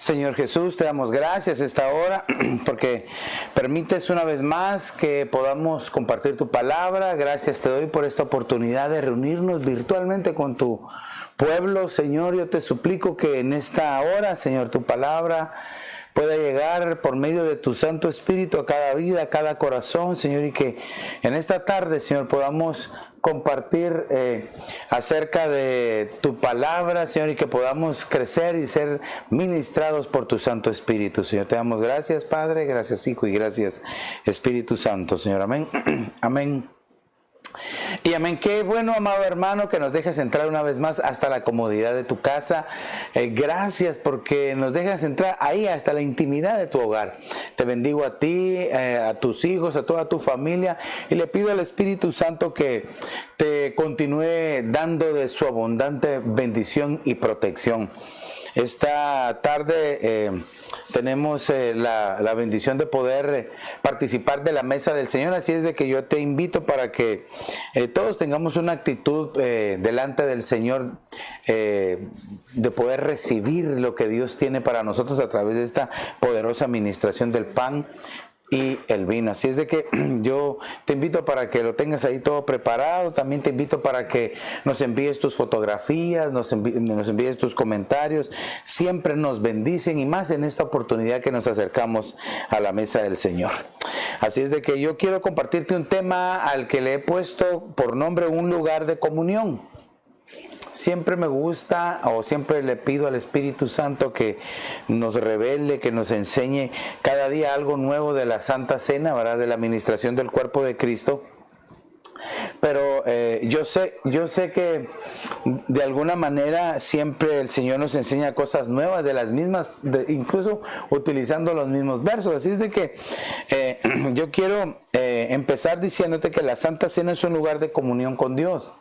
Señor Jesús, te damos gracias esta hora porque permites una vez más que podamos compartir tu palabra. Gracias te doy por esta oportunidad de reunirnos virtualmente con tu pueblo. Señor, yo te suplico que en esta hora, Señor, tu palabra pueda llegar por medio de tu Santo Espíritu a cada vida, a cada corazón, Señor, y que en esta tarde, Señor, podamos compartir acerca de tu palabra, Señor, y que podamos crecer y ser ministrados por tu Santo Espíritu, Señor. Te damos gracias, Padre, gracias, Hijo, y gracias, Espíritu Santo, Señor. Amén. Amén. Y amén. Qué bueno, amado hermano, que nos dejes entrar una vez más hasta la comodidad de tu casa. Gracias porque nos dejas entrar ahí hasta la intimidad de tu hogar. Te bendigo a ti, a tus hijos, a toda tu familia, y le pido al Espíritu Santo que te continúe dando de su abundante bendición y protección. Esta tarde tenemos la bendición de poder participar de la mesa del Señor, así es de que yo te invito para que todos tengamos una actitud delante del Señor de poder recibir lo que Dios tiene para nosotros a través de esta poderosa administración del pan y el vino. Así es de que yo te invito para que lo tengas ahí todo preparado. También te invito para que nos envíes tus fotografías, nos envíes tus comentarios. Siempre nos bendicen, y más en esta oportunidad que nos acercamos a la mesa del Señor. Así es de que yo quiero compartirte un tema al que le he puesto por nombre un lugar de comunión. Siempre me gusta, o siempre le pido al Espíritu Santo que nos revele, que nos enseñe cada día algo nuevo de la Santa Cena, ¿verdad? De la administración del cuerpo de Cristo. Pero yo sé que de alguna manera siempre el Señor nos enseña cosas nuevas, de las mismas, incluso utilizando los mismos versos. Así es de que yo quiero empezar diciéndote que la Santa Cena es un lugar de comunión con Dios.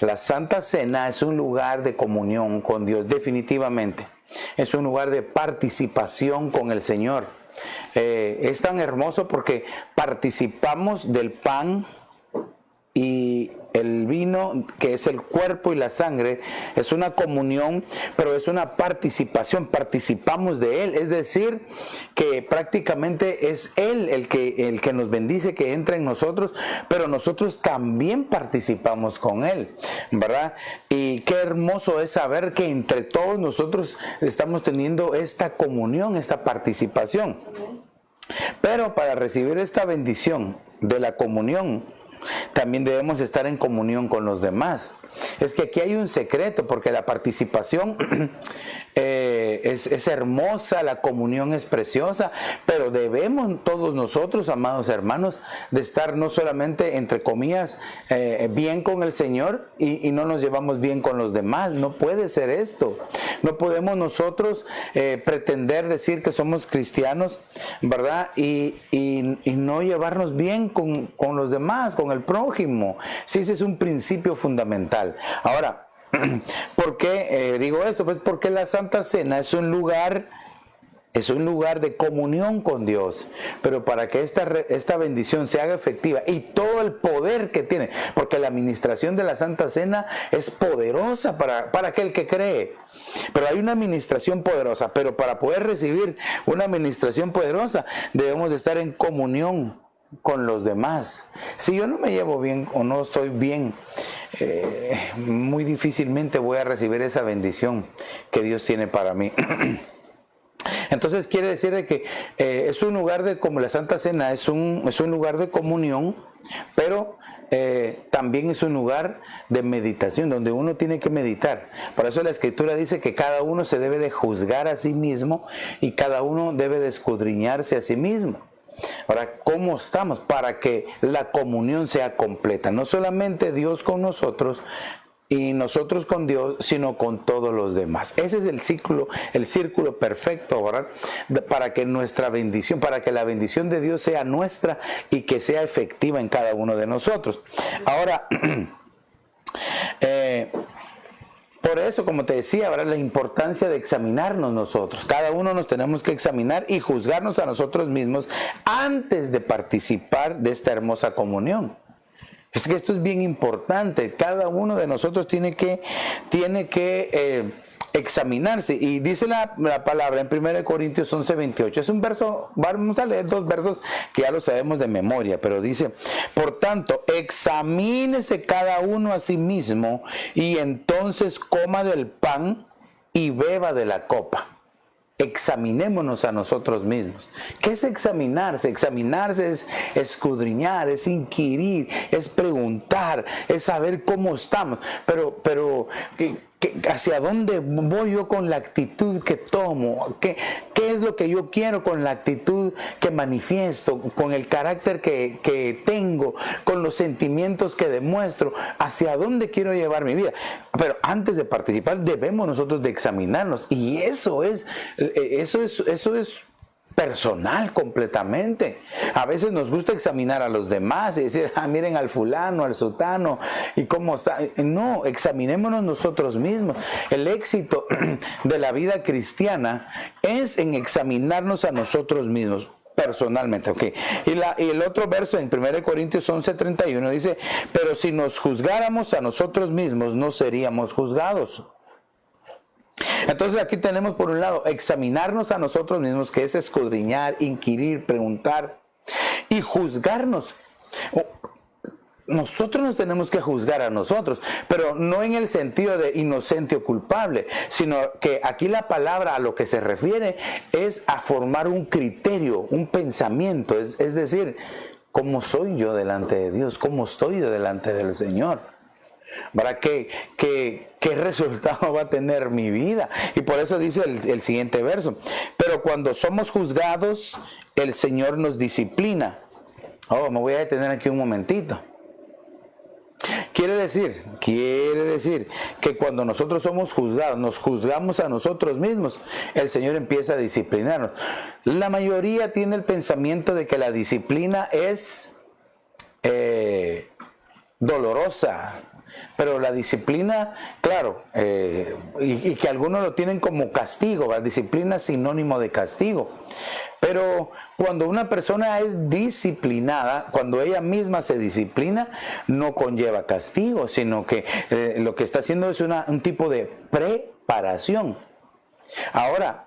La Santa Cena es un lugar de comunión con Dios, definitivamente. Es un lugar de participación con el Señor. Es tan hermoso porque participamos del pan y el vino, que es el cuerpo y la sangre. Es una comunión, pero es una participación. Participamos de Él, es decir, que prácticamente es Él el que nos bendice, que entra en nosotros, pero nosotros también participamos con Él, ¿verdad? Y qué hermoso es saber que entre todos nosotros estamos teniendo esta comunión, esta participación. Pero para recibir esta bendición de la comunión, también debemos estar en comunión con los demás. Es que aquí hay un secreto, porque la participación es hermosa, la comunión es preciosa, pero debemos todos nosotros, amados hermanos, de estar no solamente, entre comillas, bien con el Señor y no nos llevamos bien con los demás. No puede ser esto. No podemos nosotros pretender decir que somos cristianos, ¿verdad? Y no llevarnos bien con los demás, con el prójimo. Sí, ese es un principio fundamental. Ahora, ¿por qué digo esto? Pues porque la Santa Cena es un lugar de comunión con Dios, pero para que esta bendición se haga efectiva y todo el poder que tiene, porque la administración de la Santa Cena es poderosa para aquel que cree, pero hay una administración poderosa, pero para poder recibir una administración poderosa debemos de estar en comunión con los demás. Si yo no me llevo bien o no estoy bien, muy difícilmente voy a recibir esa bendición que Dios tiene para mí. Entonces quiere decir de que es un lugar como la Santa Cena, es un lugar de comunión, pero también es un lugar de meditación, donde uno tiene que meditar. Por eso la Escritura dice que cada uno se debe de juzgar a sí mismo y cada uno debe de escudriñarse a sí mismo. Ahora, ¿cómo estamos? Para que la comunión sea completa. No solamente Dios con nosotros y nosotros con Dios, sino con todos los demás. Ese es el círculo perfecto, ¿verdad? Para que nuestra bendición, para que la bendición de Dios sea nuestra y que sea efectiva en cada uno de nosotros. Ahora, por eso, como te decía, ahora la importancia de examinarnos nosotros. Cada uno nos tenemos que examinar y juzgarnos a nosotros mismos antes de participar de esta hermosa comunión. Es que esto es bien importante. Cada uno de nosotros tiene que examinarse. Y dice la palabra en 1 Corintios 11:28. Es un verso, vamos a leer dos versos que ya lo sabemos de memoria, pero dice: por tanto, examínese cada uno a sí mismo y entonces coma del pan y beba de la copa. Examinémonos a nosotros mismos. ¿Qué es examinarse? Examinarse es escudriñar, es inquirir, es preguntar, es saber cómo estamos. Pero ¿hacia dónde voy yo con la actitud que tomo? ¿Qué es lo que yo quiero con la actitud que manifiesto, con el carácter que tengo, con los sentimientos que demuestro? ¿Hacia dónde quiero llevar mi vida? Pero antes de participar debemos nosotros de examinarnos, y eso es personal completamente. A veces nos gusta examinar a los demás y decir: miren al fulano, al sutano y cómo está. No, examinémonos nosotros mismos. El éxito de la vida cristiana es en examinarnos a nosotros mismos personalmente. Okay. Y el otro verso en 1 Corintios 11:31 dice: pero si nos juzgáramos a nosotros mismos, no seríamos juzgados. Entonces aquí tenemos por un lado examinarnos a nosotros mismos, que es escudriñar, inquirir, preguntar, y juzgarnos. Nosotros nos tenemos que juzgar a nosotros, pero no en el sentido de inocente o culpable, sino que aquí la palabra a lo que se refiere es a formar un criterio, un pensamiento, es decir, ¿cómo soy yo delante de Dios? ¿Cómo estoy yo delante del Señor? ¿Para qué resultado va a tener mi vida? Y por eso dice el siguiente verso: pero cuando somos juzgados, el Señor nos disciplina. Me voy a detener aquí un momentito. Quiere decir que cuando nosotros somos juzgados, nos juzgamos a nosotros mismos, el Señor empieza a disciplinarnos. La mayoría tiene el pensamiento de que la disciplina es dolorosa. Pero la disciplina, claro, y que algunos lo tienen como castigo, la disciplina es sinónimo de castigo. Pero cuando una persona es disciplinada, cuando ella misma se disciplina, no conlleva castigo, sino que lo que está haciendo es un tipo de preparación. Ahora,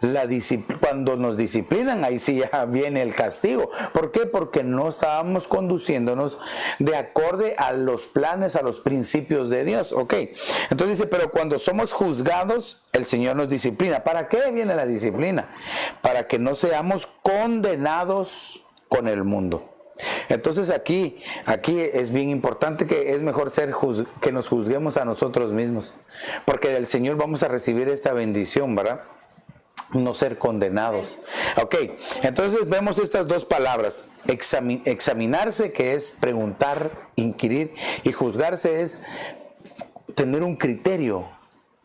cuando nos disciplinan, ahí sí ya viene el castigo. ¿Por qué? Porque no estábamos conduciéndonos de acorde a los planes, a los principios de Dios. Ok, entonces dice: pero cuando somos juzgados, el Señor nos disciplina. ¿Para qué viene la disciplina? Para que no seamos condenados con el mundo. Entonces aquí es bien importante que es mejor que nos juzguemos a nosotros mismos, porque del Señor vamos a recibir esta bendición, ¿verdad? No ser condenados. Ok, entonces vemos estas dos palabras: examinarse, que es preguntar, inquirir, y juzgarse es tener un criterio,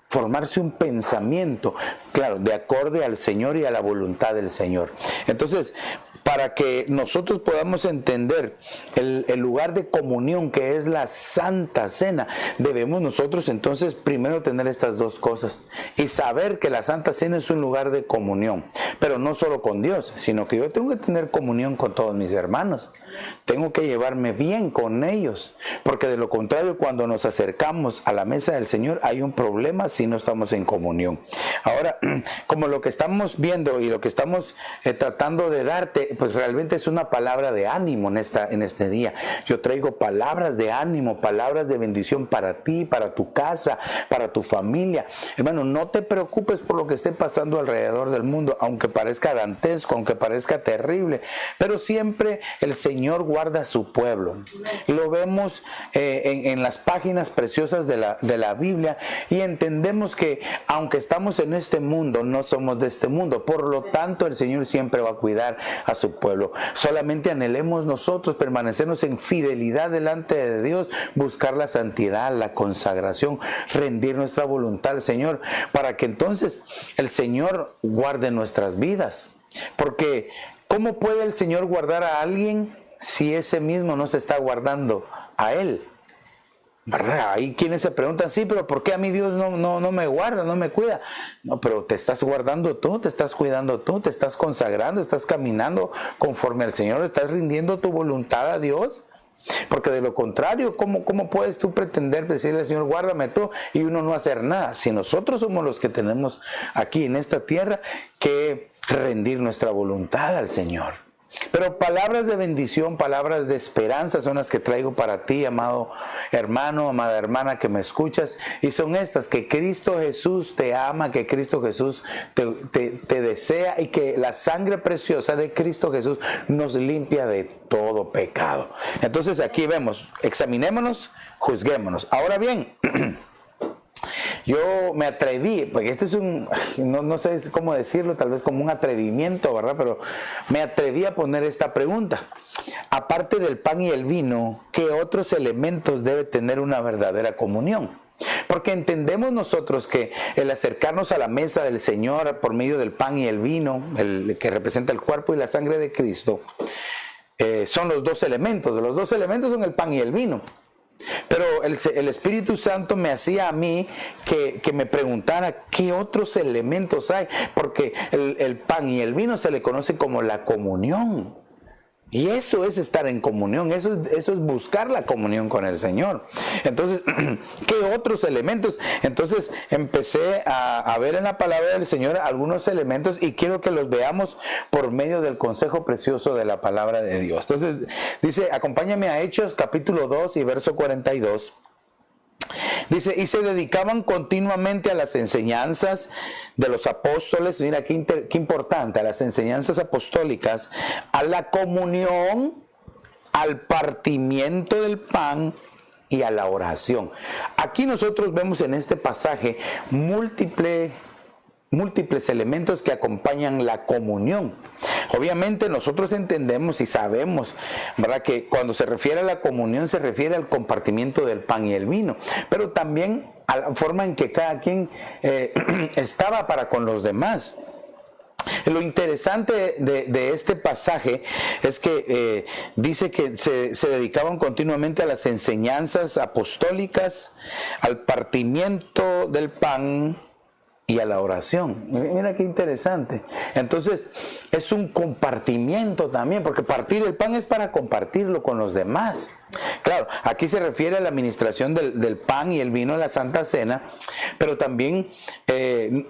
formarse un pensamiento, claro, de acorde al Señor y a la voluntad del Señor. Entonces, para que nosotros podamos entender el lugar de comunión que es la Santa Cena, debemos nosotros entonces primero tener estas dos cosas y saber que la Santa Cena es un lugar de comunión, pero no solo con Dios, sino que yo tengo que tener comunión con todos mis hermanos. Tengo que llevarme bien con ellos, porque de lo contrario, cuando nos acercamos a la mesa del Señor, hay un problema si no estamos en comunión. Ahora, como lo que estamos viendo y lo que estamos tratando de darte, pues realmente es una palabra de ánimo en este día. Yo traigo palabras de ánimo, palabras de bendición para ti, para tu casa, para tu familia. Hermano, no te preocupes por lo que esté pasando alrededor del mundo, aunque parezca dantesco, aunque parezca terrible, pero siempre el Señor guarda a su pueblo. Lo vemos en las páginas preciosas de la Biblia, y entendemos que aunque estamos en este mundo, no somos de este mundo. Por lo tanto, el Señor siempre va a cuidar a su pueblo. Solamente anhelemos nosotros permanecernos en fidelidad delante de Dios, buscar la santidad, la consagración, rendir nuestra voluntad al Señor, para que entonces el Señor guarde nuestras vidas. Porque ¿cómo puede el Señor guardar a alguien si ese mismo no se está guardando a él? ¿Verdad? Hay quienes se preguntan: sí, pero ¿por qué a mí Dios no me guarda, no me cuida? No, pero te estás guardando tú, te estás cuidando tú, te estás consagrando, estás caminando conforme al Señor, estás rindiendo tu voluntad a Dios. Porque de lo contrario, ¿cómo puedes tú pretender decirle al Señor, guárdame tú, y uno no hacer nada? Si nosotros somos los que tenemos aquí en esta tierra que rendir nuestra voluntad al Señor. Pero palabras de bendición, palabras de esperanza son las que traigo para ti, amado hermano, amada hermana que me escuchas. Y son estas: que Cristo Jesús te ama, que Cristo Jesús te desea, y que la sangre preciosa de Cristo Jesús nos limpia de todo pecado. Entonces aquí vemos, examinémonos, juzguémonos. Ahora bien, yo me atreví, porque este es no sé cómo decirlo, tal vez como un atrevimiento, ¿verdad? Pero me atreví a poner esta pregunta. Aparte del pan y el vino, ¿qué otros elementos debe tener una verdadera comunión? Porque entendemos nosotros que el acercarnos a la mesa del Señor por medio del pan y el vino, el que representa el cuerpo y la sangre de Cristo, son los dos elementos. Los dos elementos son el pan y el vino. Pero el Espíritu Santo me hacía a mí que me preguntara qué otros elementos hay, porque el pan y el vino se le conoce como la comunión. Y eso es estar en comunión, eso es buscar la comunión con el Señor. Entonces, ¿qué otros elementos? Entonces empecé a ver en la palabra del Señor algunos elementos, y quiero que los veamos por medio del consejo precioso de la palabra de Dios. Entonces dice, acompáñame a Hechos capítulo 2 y verso 42. Dice, y se dedicaban continuamente a las enseñanzas de los apóstoles. Mira qué importante, a las enseñanzas apostólicas, a la comunión, al partimiento del pan y a la oración. Aquí nosotros vemos en este pasaje múltiples elementos que acompañan la comunión. Obviamente nosotros entendemos y sabemos, ¿verdad?, que cuando se refiere a la comunión se refiere al compartimiento del pan y el vino, pero también a la forma en que cada quien estaba para con los demás. Lo interesante de este pasaje es que dice que se dedicaban continuamente a las enseñanzas apostólicas, al partimiento del pan y a la oración. Mira qué interesante. Entonces es un compartimiento también, porque partir el pan es para compartirlo con los demás. Claro, aquí se refiere a la administración del pan y el vino en la Santa Cena, pero también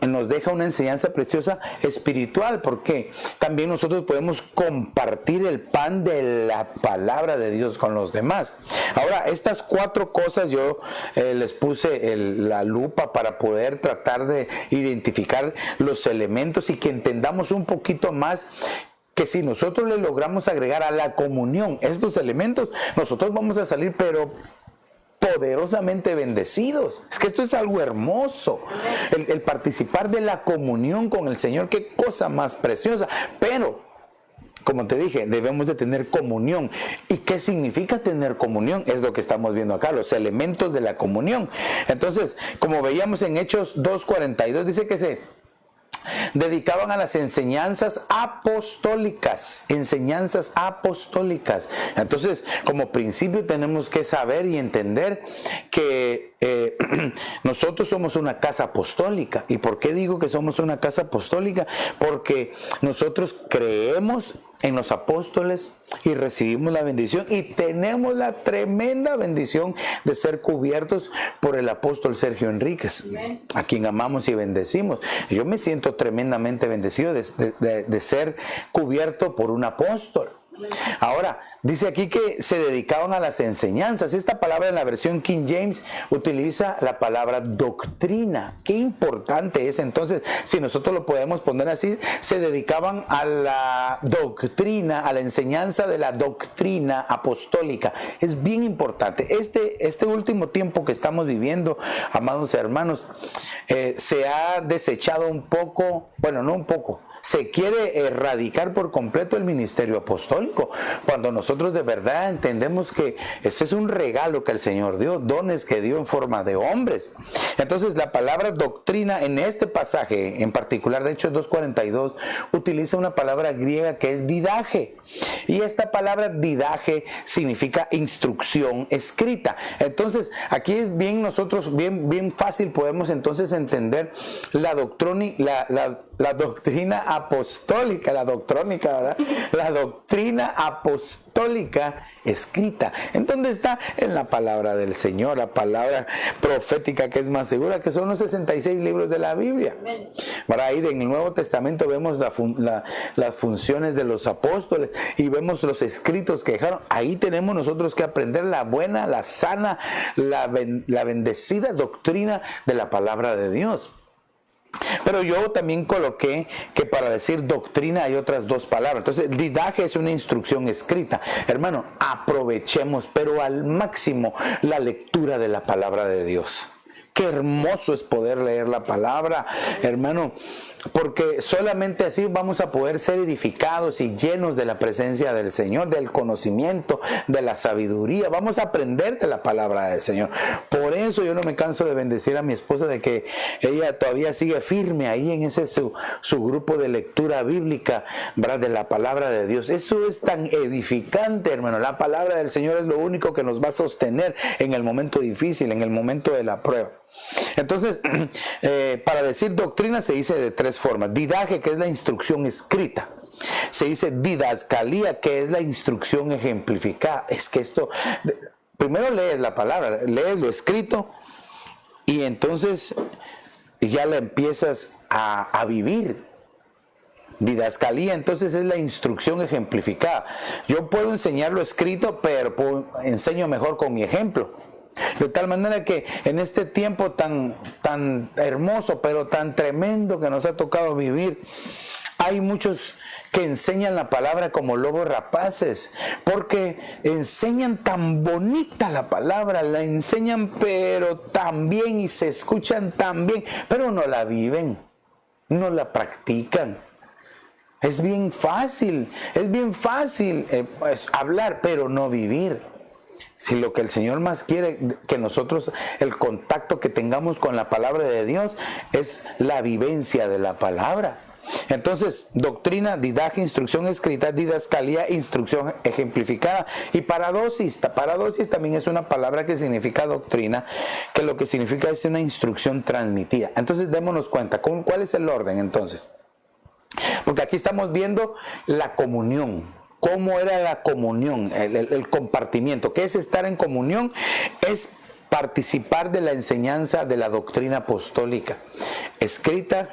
nos deja una enseñanza preciosa espiritual, porque también nosotros podemos compartir el pan de la palabra de Dios con los demás. Ahora, estas cuatro cosas yo les puse la lupa para poder tratar de identificar los elementos y que entendamos un poquito más que si nosotros le logramos agregar a la comunión estos elementos, nosotros vamos a salir pero poderosamente bendecidos. Es que esto es algo hermoso, el participar de la comunión con el Señor, qué cosa más preciosa. Pero como te dije, debemos de tener comunión. ¿Y qué significa tener comunión? Es lo que estamos viendo acá, los elementos de la comunión. Entonces, como veíamos en Hechos 2:42, dice que se dedicaban a las enseñanzas apostólicas. Enseñanzas apostólicas. Entonces, como principio tenemos que saber y entender que nosotros somos una casa apostólica. ¿Y por qué digo que somos una casa apostólica? Porque nosotros creemos en los apóstoles y recibimos la bendición y tenemos la tremenda bendición de ser cubiertos por el apóstol Sergio Enríquez, a quien amamos y bendecimos. Yo me siento tremendamente bendecido de ser cubierto por un apóstol. Ahora, dice aquí que se dedicaban a las enseñanzas. Esta palabra en la versión King James utiliza la palabra doctrina. Qué importante es entonces, si nosotros lo podemos poner así, se dedicaban a la doctrina, a la enseñanza de la doctrina apostólica. Es bien importante. Este último tiempo que estamos viviendo, amados hermanos, se ha desechado un poco, bueno, no un poco, se quiere erradicar por completo el ministerio apostólico, cuando nosotros de verdad entendemos que ese es un regalo que el Señor dio, dones que dio en forma de hombres. Entonces la palabra doctrina en este pasaje, en particular de Hechos 2:42, utiliza una palabra griega que es didaje, y esta palabra didaje significa instrucción escrita. Entonces aquí es bien fácil podemos entonces entender la doctrina apostólica, la doctrónica, ¿verdad? La doctrina apostólica escrita. ¿En dónde está? En la palabra del Señor, la palabra profética que es más segura, que son los 66 libros de la Biblia. Para ahí en el Nuevo Testamento vemos las funciones de los apóstoles y vemos los escritos que dejaron. Ahí tenemos nosotros que aprender la buena, la sana, la bendecida doctrina de la palabra de Dios. Pero yo también coloqué que para decir doctrina hay otras dos palabras. Entonces, didaje es una instrucción escrita. Hermano, aprovechemos, pero al máximo, la lectura de la palabra de Dios. Qué hermoso es poder leer la palabra, hermano, porque solamente así vamos a poder ser edificados y llenos de la presencia del Señor, del conocimiento, de la sabiduría. Vamos a aprender de la palabra del Señor. Por eso yo no me canso de bendecir a mi esposa, de que ella todavía sigue firme ahí en ese su grupo de lectura bíblica, ¿verdad? De la palabra de Dios. Eso es tan edificante, hermano. La palabra del Señor es lo único que nos va a sostener en el momento difícil, en el momento de la prueba. Entonces, para decir doctrina se dice de tres formas. Didaje, que es la instrucción escrita. Se dice didascalía, que es la instrucción ejemplificada. Es que esto, primero lees la palabra, lees lo escrito y entonces ya la empiezas a vivir. Didascalía, entonces, es la instrucción ejemplificada. Yo puedo enseñar lo escrito, pero enseño mejor con mi ejemplo. De tal manera que en este tiempo tan hermoso, pero tan tremendo que nos ha tocado vivir, hay muchos que enseñan la palabra como lobos rapaces, porque enseñan tan bonita la palabra, la enseñan pero tan bien y se escuchan tan bien, pero no la viven, no la practican. Es bien fácil hablar, pero no vivir. Si lo que el Señor más quiere que nosotros, el contacto que tengamos con la palabra de Dios, es la vivencia de la palabra. Entonces, doctrina, didaje, instrucción escrita, didascalía, instrucción ejemplificada. Y paradosis también es una palabra que significa doctrina, que lo que significa es una instrucción transmitida. Entonces, démonos cuenta, ¿cuál es el orden entonces? Porque aquí estamos viendo la comunión. ¿Cómo era la comunión? El compartimiento. ¿Qué es estar en comunión? Es participar de la enseñanza de la doctrina apostólica, escrita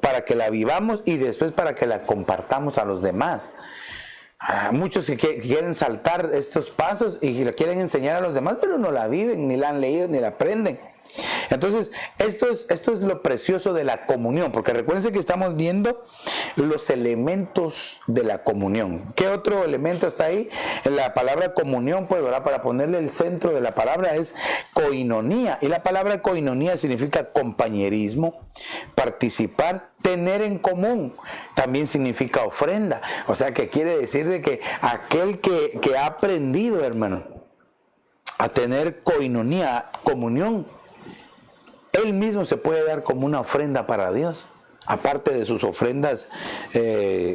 para que la vivamos y después para que la compartamos a los demás. Muchos que quieren saltar estos pasos y la quieren enseñar a los demás, pero no la viven, ni la han leído, ni la aprenden. Entonces, esto es lo precioso de la comunión, porque recuérdense que estamos viendo los elementos de la comunión. ¿Qué otro elemento está ahí? En la palabra comunión, pues, ¿verdad? Para ponerle el centro de la palabra es koinonía, y la palabra koinonía significa compañerismo, participar, tener en común. También significa ofrenda, o sea que quiere decir de que aquel que ha aprendido, hermano, a tener koinonía, comunión, él mismo se puede dar como una ofrenda para Dios, aparte de sus ofrendas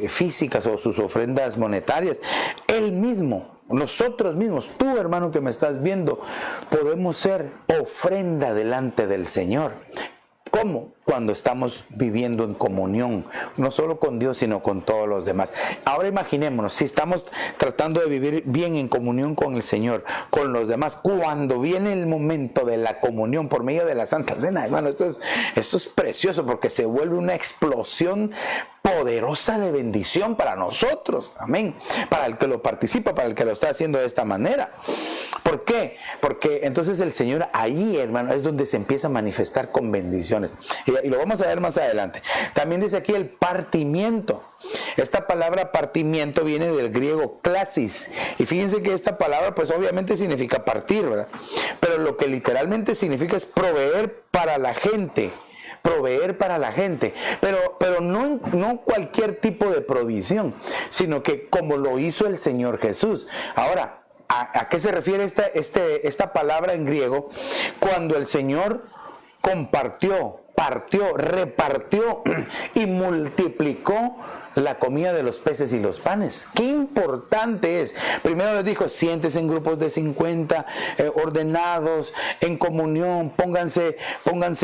físicas o sus ofrendas monetarias. Él mismo, nosotros mismos, tú, hermano que me estás viendo, podemos ser ofrenda delante del Señor. ¿Cómo? Cuando estamos viviendo en comunión, no solo con Dios, sino con todos los demás. Ahora imaginémonos, si estamos tratando de vivir bien en comunión con el Señor, con los demás, cuando viene el momento de la comunión por medio de la Santa Cena, hermano, esto es precioso, porque se vuelve una explosión poderosa de bendición para nosotros, amén, para el que lo participa, para el que lo está haciendo de esta manera. ¿Por qué? Porque entonces el Señor ahí, hermano, es donde se empieza a manifestar con bendiciones. Y lo vamos a ver más adelante. También dice aquí el partimiento. Esta palabra partimiento viene del griego klasis. Y fíjense que esta palabra pues obviamente significa partir, ¿verdad? Pero lo que literalmente significa es proveer para la gente. Proveer para la gente, pero no cualquier tipo de provisión, sino que como lo hizo el Señor Jesús. Ahora, ¿a qué se refiere esta palabra en griego? Cuando el Señor compartió, partió, repartió y multiplicó la comida de los peces y los panes. Qué importante es. Primero les dijo, siéntense en grupos de 50, ordenados, en comunión, pónganse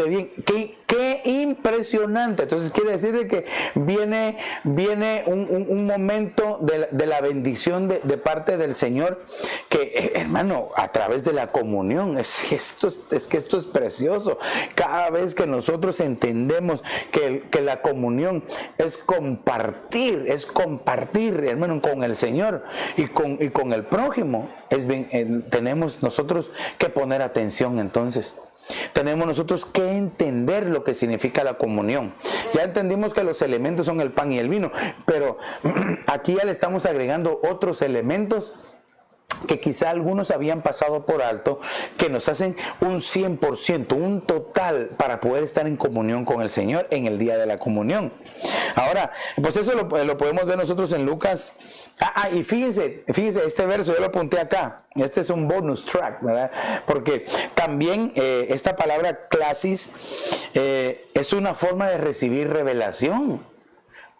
bien. Qué impresionante. Entonces quiere decir de que viene un momento de la bendición de parte del Señor, que hermano, a través de la comunión, es que esto es precioso. Cada vez que nosotros entendemos que la comunión es compartir, hermano, con el Señor y con el prójimo, tenemos nosotros que poner atención. Entonces tenemos nosotros que entender lo que significa la comunión. Ya entendimos que los elementos son el pan y el vino, pero aquí ya le estamos agregando otros elementos que quizá algunos habían pasado por alto, que nos hacen un 100%, un total para poder estar en comunión con el Señor en el día de la comunión. Ahora, pues eso lo podemos ver nosotros en Lucas. Y fíjense, este verso yo lo apunté acá. Este es un bonus track, ¿verdad? Porque también esta palabra clasis es una forma de recibir revelación.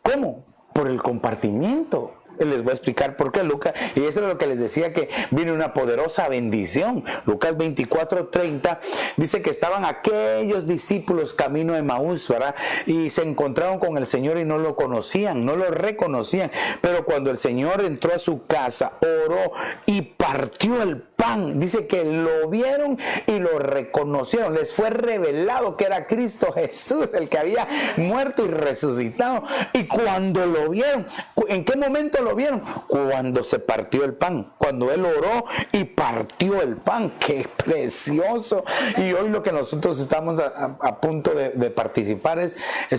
¿Cómo? Por el compartimiento. Les voy a explicar por qué, Lucas, y eso es lo que les decía, que viene una poderosa bendición. Lucas 24:30 dice que estaban aquellos discípulos camino de Emaús, ¿verdad? Y se encontraron con el Señor y no lo conocían, no lo reconocían, pero cuando el Señor entró a su casa, oró y partió el pan, dice que lo vieron y lo reconocieron. Les fue revelado que era Cristo Jesús, el que había muerto y resucitado. Y cuando lo vieron, ¿en qué momento lo vieron? Cuando se partió el pan, cuando él oró y partió el pan. ¡Qué precioso! Y hoy lo que nosotros estamos a punto de participar es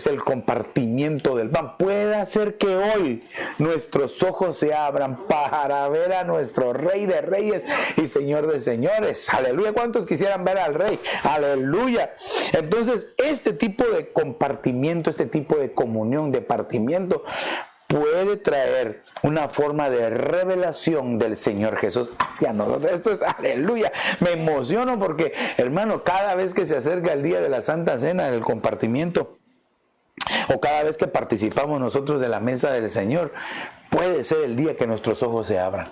el compartimiento del pan. Puede hacer que hoy nuestros ojos se abran para ver a nuestro Rey de Reyes y Señor de señores. Aleluya. ¿Cuántos quisieran ver al Rey? Aleluya. Entonces, este tipo de compartimiento, este tipo de comunión, de partimiento, puede traer una forma de revelación del Señor Jesús hacia nosotros. Esto es aleluya. Me emociono porque, hermano, cada vez que se acerca el día de la Santa Cena, el compartimiento, o cada vez que participamos nosotros de la mesa del Señor, puede ser el día que nuestros ojos se abran.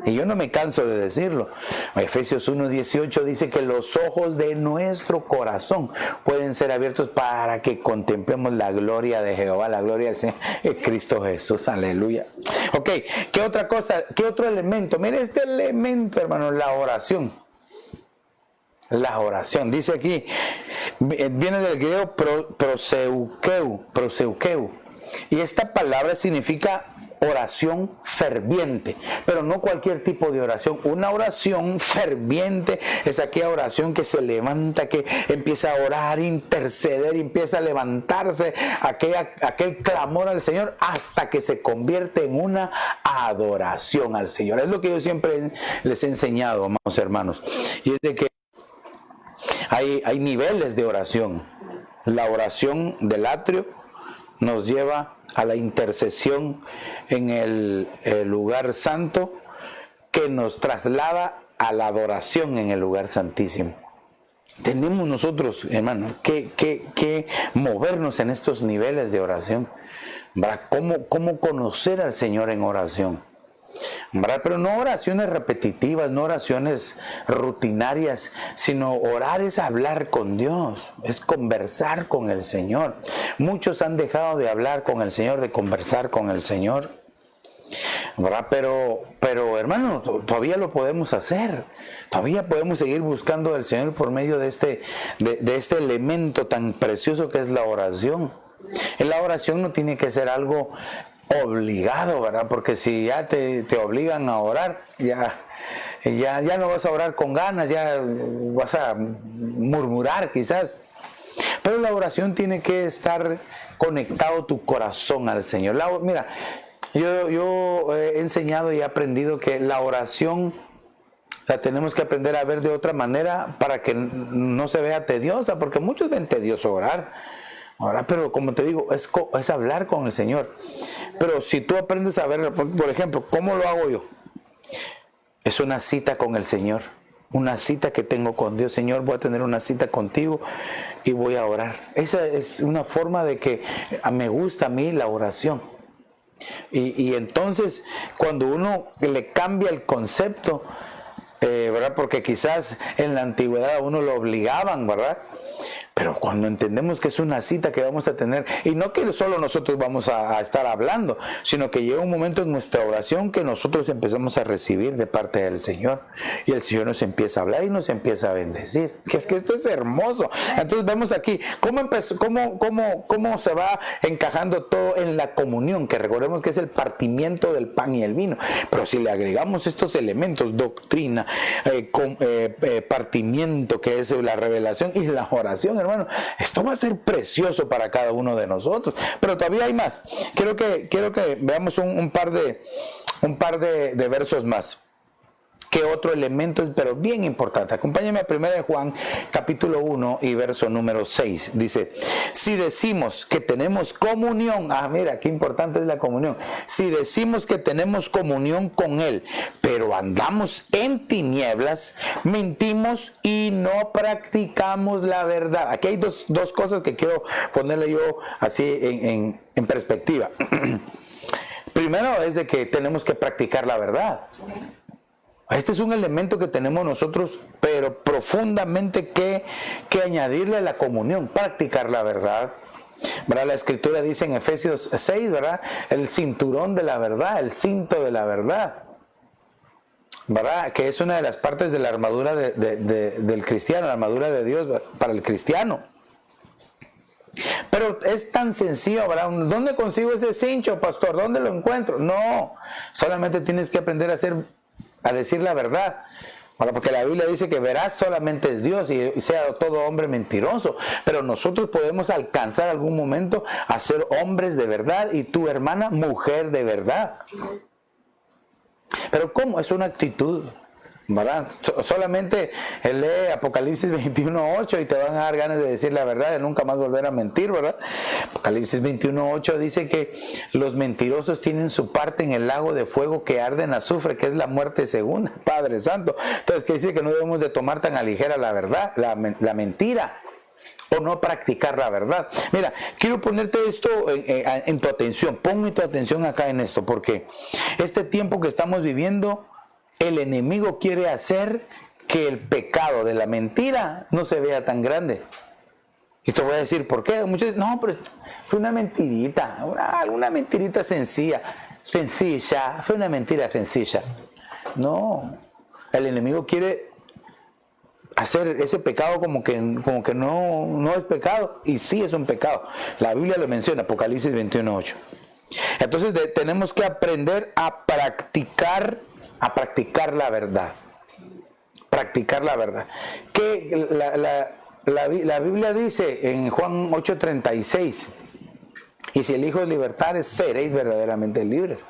Y yo no me canso de decirlo. Efesios 1:18 dice que los ojos de nuestro corazón pueden ser abiertos para que contemplemos la gloria de Jehová, la gloria del Señor, Cristo Jesús. Aleluya. Ok, ¿qué otra cosa? ¿Qué otro elemento? Mire este elemento, hermano, la oración. La oración, dice aquí, viene del griego proseukeu. Y esta palabra significa oración ferviente, pero no cualquier tipo de oración. Una oración ferviente es aquella oración que se levanta, que empieza a orar, interceder, empieza a levantarse, aquel clamor al Señor hasta que se convierte en una adoración al Señor. Es lo que yo siempre les he enseñado, amados hermanos, y es de que hay niveles de oración. La oración del atrio nos lleva a la intercesión en el lugar santo, que nos traslada a la adoración en el lugar santísimo. Tenemos nosotros, hermano, que movernos en estos niveles de oración. ¿Verdad? ¿Cómo conocer al Señor en oración? ¿Verdad? Pero no oraciones repetitivas, no oraciones rutinarias, sino orar es hablar con Dios, es conversar con el Señor. Muchos han dejado de hablar con el Señor, de conversar con el Señor, ¿verdad? Pero hermano, todavía lo podemos hacer, todavía podemos seguir buscando al Señor por medio de este elemento tan precioso que es la oración. La oración no tiene que ser algo obligado, ¿verdad? Porque si ya te obligan a orar, ya no vas a orar con ganas, ya vas a murmurar quizás. Pero la oración tiene que estar conectado tu corazón al Señor. Mira, yo he enseñado y he aprendido que la oración la tenemos que aprender a ver de otra manera para que no se vea tediosa, porque muchos ven tedioso orar. Ahora, pero como te digo, es hablar con el Señor. Pero si tú aprendes a ver, por ejemplo, ¿cómo lo hago yo? Es una cita con el Señor, una cita que tengo con Dios. Señor, voy a tener una cita contigo y voy a orar. Esa es una forma de que me gusta a mí la oración. Y entonces, cuando uno le cambia el concepto, ¿verdad? Porque quizás en la antigüedad a uno lo obligaban, ¿verdad? Pero cuando entendemos que es una cita que vamos a tener, y no que solo nosotros vamos a estar hablando, sino que llega un momento en nuestra oración que nosotros empezamos a recibir de parte del Señor, y el Señor nos empieza a hablar y nos empieza a bendecir. Que es que esto es hermoso. Entonces vemos aquí cómo se va encajando todo en la comunión, que recordemos que es el partimiento del pan y el vino. Pero si le agregamos estos elementos, doctrina, partimiento, que es la revelación, y la oración, hermano, esto va a ser precioso para cada uno de nosotros. Pero todavía hay más. Quiero que veamos un par de versos más. ¿Qué otro elemento es, pero bien importante? Acompáñame a 1 Juan, capítulo 1 y verso número 6. Dice, si decimos que tenemos comunión, mira, qué importante es la comunión. Si decimos que tenemos comunión con Él, pero andamos en tinieblas, mentimos y no practicamos la verdad. Aquí hay dos cosas que quiero ponerle yo así en perspectiva. Primero es de que tenemos que practicar la verdad. Este es un elemento que tenemos nosotros, pero profundamente que añadirle a la comunión, practicar la verdad. ¿Verdad? La Escritura dice en Efesios 6, ¿verdad? El cinturón de la verdad, el cinto de la verdad, ¿verdad? Que es una de las partes de la armadura del cristiano, la armadura de Dios para el cristiano. Pero es tan sencillo, ¿verdad? ¿Dónde consigo ese cincho, pastor? ¿Dónde lo encuentro? No, solamente tienes que aprender a decir la verdad. Bueno, porque la Biblia dice que veraz solamente es Dios y sea todo hombre mentiroso, pero nosotros podemos alcanzar algún momento a ser hombres de verdad y tu hermana mujer de verdad. Pero ¿cómo? Es una actitud, ¿verdad? Solamente lee Apocalipsis 21:8 y te van a dar ganas de decir la verdad, de nunca más volver a mentir, ¿verdad? Apocalipsis 21:8 dice que los mentirosos tienen su parte en el lago de fuego que arde en azufre, que es la muerte segunda. Padre Santo. Entonces, ¿qué dice? Que no debemos de tomar tan a ligera la verdad, la mentira, o no practicar la verdad. Mira, quiero ponerte esto en tu atención. Ponme tu atención acá en esto, porque este tiempo que estamos viviendo, el enemigo quiere hacer que el pecado de la mentira no se vea tan grande. Y te voy a decir por qué. Muchos dicen, no, pero fue una mentirita, una mentirita sencilla, fue una mentira sencilla. No, el enemigo quiere hacer ese pecado como que no es pecado, y sí es un pecado. La Biblia lo menciona, Apocalipsis 21:8. Entonces tenemos que aprender a practicar la verdad. Practicar la verdad. Que la Biblia dice en Juan 8:36, y si el Hijo os libertare, seréis verdaderamente libres.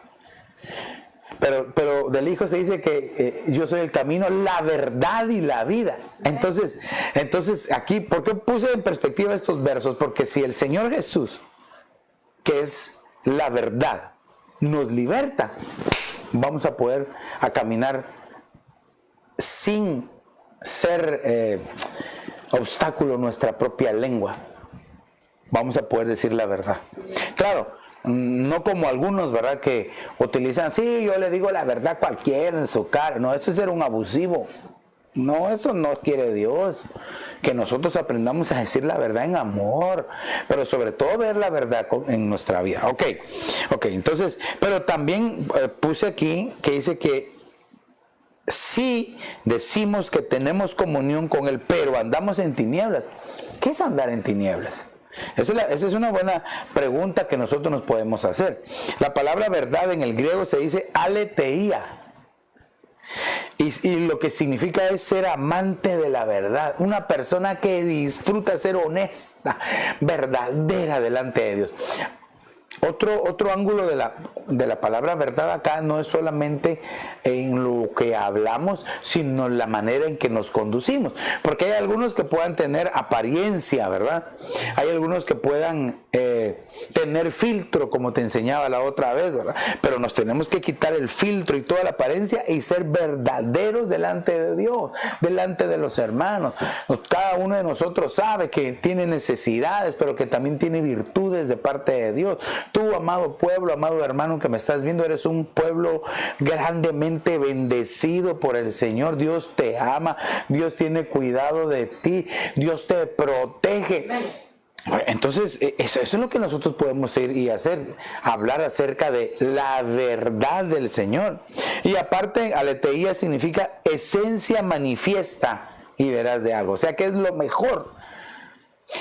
Pero del Hijo se dice que yo soy el camino, la verdad y la vida. Entonces aquí, ¿por qué puse en perspectiva estos versos? Porque si el Señor Jesús, que es la verdad, nos liberta, vamos a poder caminar sin ser obstáculo nuestra propia lengua. Vamos a poder decir la verdad. Claro, no como algunos, ¿verdad? Que utilizan, sí, yo le digo la verdad a cualquiera en su cara. No, eso es ser un abusivo. No, eso no quiere Dios. Que nosotros aprendamos a decir la verdad en amor, pero sobre todo ver la verdad en nuestra vida. Ok, entonces, pero también puse aquí que dice que si decimos que tenemos comunión con Él, pero andamos en tinieblas. ¿Qué es andar en tinieblas? Esa es una buena pregunta que nosotros nos podemos hacer. La palabra verdad en el griego se dice aletheia. Y lo que significa es ser amante de la verdad. Una persona que disfruta ser honesta, verdadera delante de Dios. Otro ángulo de la palabra verdad acá no es solamente en lo que hablamos, sino en la manera en que nos conducimos. Porque hay algunos que puedan tener apariencia, ¿verdad? Hay algunos que puedan tener filtro, como te enseñaba la otra vez, ¿verdad? Pero nos tenemos que quitar el filtro y toda la apariencia y ser verdaderos delante de Dios, delante de los hermanos. Cada uno de nosotros sabe que tiene necesidades, pero que también tiene virtudes de parte de Dios. Tú, amado pueblo, amado hermano que me estás viendo, eres un pueblo grandemente bendecido por el Señor. Dios te ama, Dios tiene cuidado de ti, Dios te protege. Entonces, eso es lo que nosotros podemos ir y hacer, hablar acerca de la verdad del Señor. Y aparte, aletheía significa esencia manifiesta y verás de algo. O sea, que es lo mejor.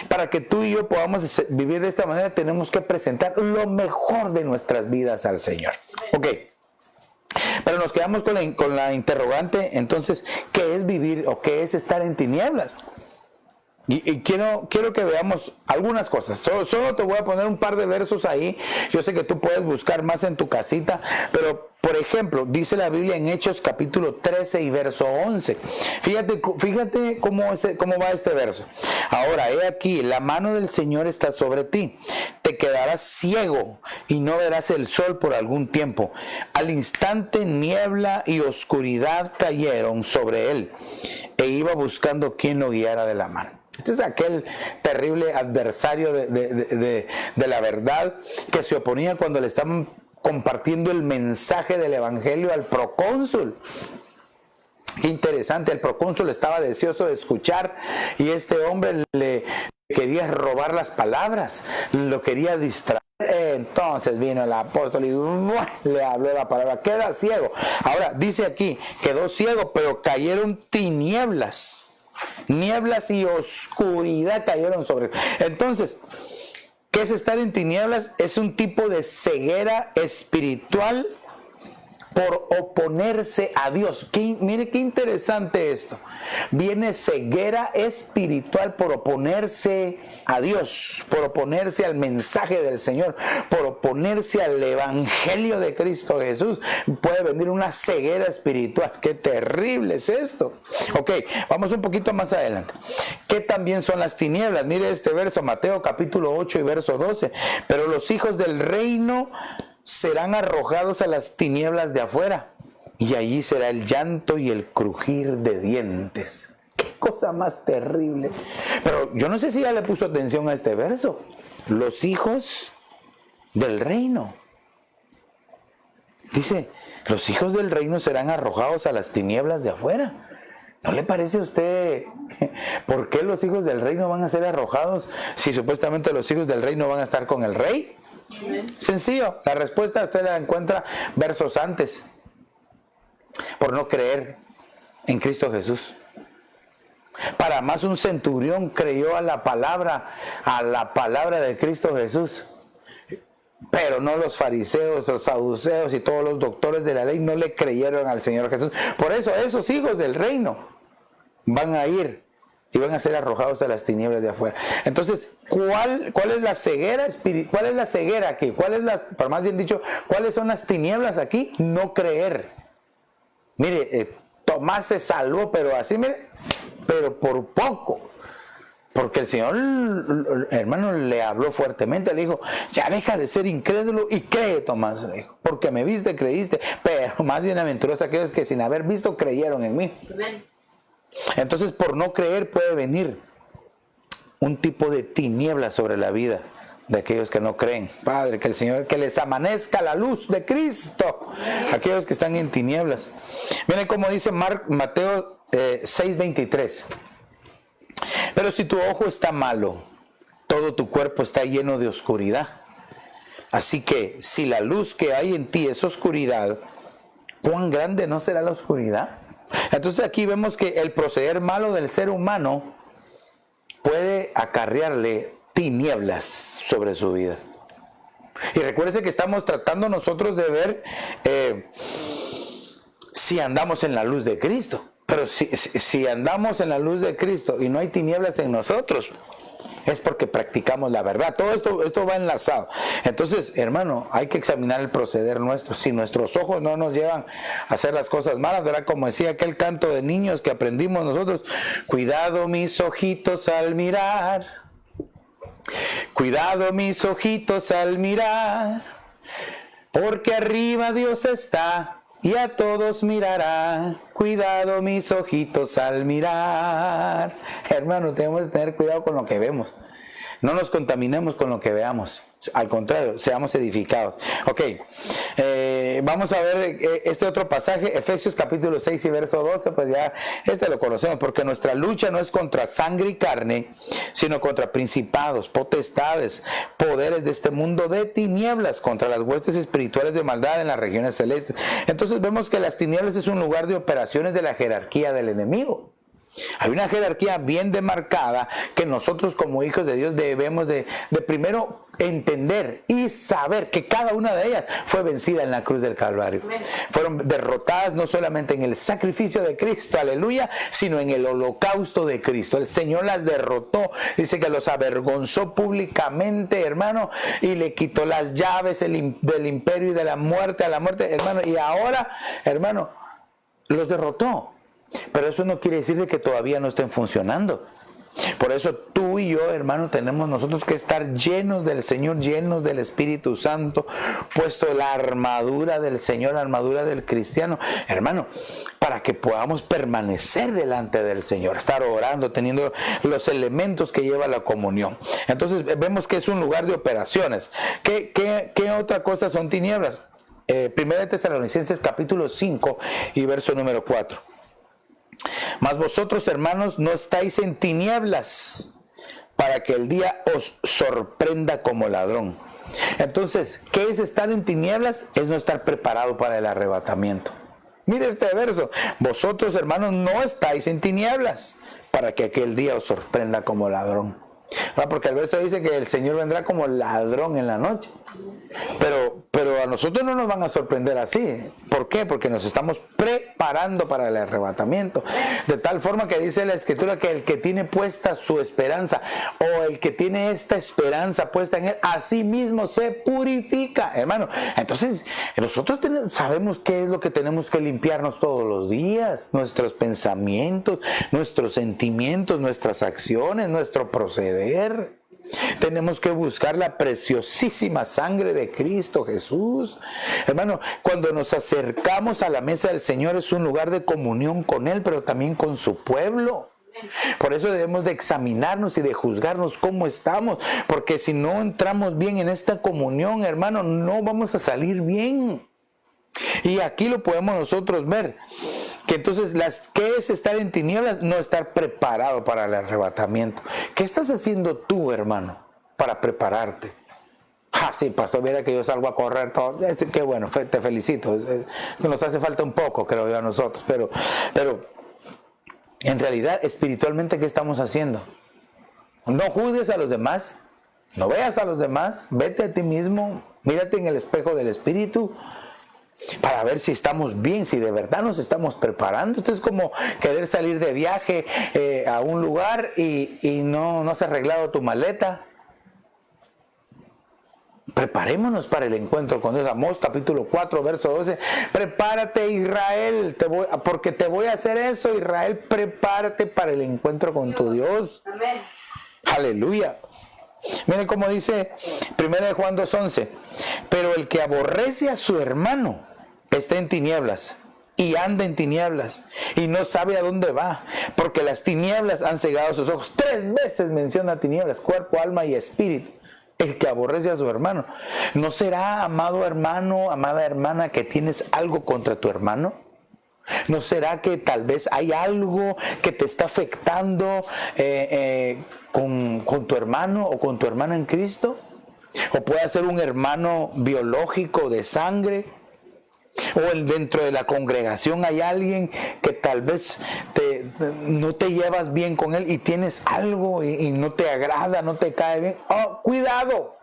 Para que tú y yo podamos vivir de esta manera, tenemos que presentar lo mejor de nuestras vidas al Señor. Ok. Pero nos quedamos con la interrogante, entonces, ¿qué es vivir o qué es estar en tinieblas? Y quiero que veamos algunas cosas. Solo te voy a poner un par de versos ahí. Yo sé que tú puedes buscar más en tu casita, pero por ejemplo, dice la Biblia en Hechos capítulo 13 y verso 11. Fíjate cómo va este verso. Ahora, he aquí, la mano del Señor está sobre ti. Te quedarás ciego y no verás el sol por algún tiempo. Al instante niebla y oscuridad cayeron sobre él, e iba buscando quien lo guiara de la mano. Este es aquel terrible adversario de la verdad que se oponía cuando le estaban compartiendo el mensaje del evangelio al procónsul. Qué interesante, el procónsul estaba deseoso de escuchar y este hombre le quería robar las palabras, lo quería distraer. Entonces vino el apóstol y le habló la palabra, queda ciego. Ahora dice aquí, quedó ciego, pero cayeron tinieblas. Nieblas y oscuridad cayeron sobre él. Entonces, ¿qué es estar en tinieblas? Es un tipo de ceguera espiritual por oponerse a Dios. Mire qué interesante esto. Viene ceguera espiritual por oponerse a Dios, por oponerse al mensaje del Señor, por oponerse al evangelio de Cristo Jesús. Puede venir una ceguera espiritual. Qué terrible es esto. Ok, vamos un poquito más adelante. ¿Qué también son las tinieblas? Mire este verso, Mateo capítulo 8 y verso 12. Pero los hijos del reino serán arrojados a las tinieblas de afuera, y allí será el llanto y el crujir de dientes. Qué cosa más terrible. Pero yo no sé si ya le puso atención a este verso. Los hijos del reino. Dice, los hijos del reino serán arrojados a las tinieblas de afuera. ¿No le parece a usted por qué los hijos del reino van a ser arrojados si supuestamente los hijos del reino van a estar con el rey? Sencillo, la respuesta usted la encuentra versos antes. Por no creer en Cristo Jesús. Para más, un centurión creyó a la palabra de Cristo Jesús. Pero no los fariseos, los saduceos y todos los doctores de la ley no le creyeron al Señor Jesús. Por eso esos hijos del reino van a ir y van a ser arrojados a las tinieblas de afuera. Entonces, ¿cuál es la ceguera espiritual? ¿Cuál es la ceguera aquí? Por más bien dicho, ¿cuáles son las tinieblas aquí? No creer. Mire, Tomás se salvó, pero así, mire, pero por poco. Porque el Señor, hermano, le habló fuertemente, le dijo, ya deja de ser incrédulo y cree, Tomás, le dijo, porque me viste, creíste, pero más bienaventurados aquellos que sin haber visto creyeron en mí. Amén. Entonces, por no creer puede venir un tipo de tiniebla sobre la vida de aquellos que no creen. Padre, que el Señor, que les amanezca la luz de Cristo, aquellos que están en tinieblas. Miren cómo dice Mateo 6:23. Pero si tu ojo está malo, todo tu cuerpo está lleno de oscuridad. Así que si la luz que hay en ti es oscuridad, ¿cuán grande no será la oscuridad? Entonces aquí vemos que el proceder malo del ser humano puede acarrearle tinieblas sobre su vida. Y recuérdese que estamos tratando nosotros de ver si andamos en la luz de Cristo. Pero si andamos en la luz de Cristo y no hay tinieblas en nosotros, es porque practicamos la verdad. Todo esto va enlazado. Entonces, hermano, hay que examinar el proceder nuestro. Si nuestros ojos no nos llevan a hacer las cosas malas, ¿verdad? Como decía aquel canto de niños que aprendimos nosotros, cuidado mis ojitos al mirar, Cuidado mis ojitos al mirar, porque arriba Dios está y a todos mirará. Cuidado mis ojitos al mirar. Hermano, tenemos que tener cuidado con lo que vemos. No nos contaminemos con lo que veamos. Al contrario, seamos edificados. Ok, vamos a ver este otro pasaje, Efesios capítulo 6 y verso 12, pues ya lo conocemos, porque nuestra lucha no es contra sangre y carne, sino contra principados, potestades, poderes de este mundo de tinieblas, contra las huestes espirituales de maldad en las regiones celestes. Entonces vemos que las tinieblas es un lugar de operaciones de la jerarquía del enemigo. Hay una jerarquía bien demarcada que nosotros como hijos de Dios debemos de primero entender y saber que cada una de ellas fue vencida en la cruz del Calvario. Amén. Fueron derrotadas no solamente en el sacrificio de Cristo, aleluya, sino en el holocausto de Cristo. El Señor las derrotó, dice que los avergonzó públicamente, hermano, y le quitó las llaves del imperio y de la muerte a la muerte, hermano, y ahora, hermano, los derrotó. Pero eso no quiere decir de que todavía no estén funcionando. Por eso tú y yo, hermano, tenemos nosotros que estar llenos del Señor, llenos del Espíritu Santo, puesto la armadura del Señor, la armadura del cristiano, hermano, para que podamos permanecer delante del Señor, estar orando, teniendo los elementos que lleva la comunión. Entonces vemos que es un lugar de operaciones. ¿Qué otra cosa son tinieblas? 1 Tesalonicenses capítulo 5 y verso número 4. Mas vosotros, hermanos, no estáis en tinieblas, para que el día os sorprenda como ladrón. Entonces, ¿qué es estar en tinieblas? Es no estar preparado para el arrebatamiento. Mire este verso. Vosotros, hermanos, no estáis en tinieblas, para que aquel día os sorprenda como ladrón. Porque el verso dice que el Señor vendrá como ladrón en la noche. Pero a nosotros no nos van a sorprender así. ¿Por qué? Porque nos estamos preparando para el arrebatamiento. De tal forma que dice la Escritura que el que tiene puesta su esperanza, o el que tiene esta esperanza puesta en él, a sí mismo se purifica, hermano. Entonces, nosotros sabemos qué es lo que tenemos que limpiarnos todos los días: nuestros pensamientos, nuestros sentimientos, nuestras acciones, nuestro proceder. Tenemos que buscar la preciosísima sangre de Cristo Jesús. Hermano, cuando nos acercamos a la mesa del Señor es un lugar de comunión con Él, pero también con su pueblo. Por eso debemos de examinarnos y de juzgarnos cómo estamos, porque si no entramos bien en esta comunión, hermano, no vamos a salir bien. Y aquí lo podemos nosotros ver, que entonces, ¿qué es estar en tinieblas? No estar preparado para el arrebatamiento. ¿Qué estás haciendo tú, hermano, para prepararte? Sí, pastor, mira que yo salgo a correr todo. Qué bueno, te felicito. Nos hace falta un poco, creo yo, a nosotros. Pero en realidad, espiritualmente, ¿qué estamos haciendo? No juzgues a los demás, no veas a los demás, vete a ti mismo, mírate en el espejo del Espíritu, para ver si estamos bien, si de verdad nos estamos preparando. Esto es como querer salir de viaje a un lugar y no has arreglado tu maleta. Preparémonos para el encuentro con Dios. Amós capítulo 4 verso 12. Prepárate, Israel, porque te voy a hacer eso, Israel. Prepárate para el encuentro con tu Dios. Amén. Aleluya. Miren cómo dice 1 Juan 2:11. Pero el que aborrece a su hermano está en tinieblas y anda en tinieblas y no sabe a dónde va, porque las tinieblas han cegado sus ojos. 3 veces menciona tinieblas: cuerpo, alma y espíritu. El que aborrece a su hermano. ¿No será, amado hermano, amada hermana, que tienes algo contra tu hermano? ¿No será que tal vez hay algo que te está afectando con tu hermano o con tu hermana en Cristo? O puede ser un hermano biológico de sangre, o dentro de la congregación hay alguien que tal vez no te llevas bien con él y tienes algo y no te agrada, no te cae bien. Cuidado,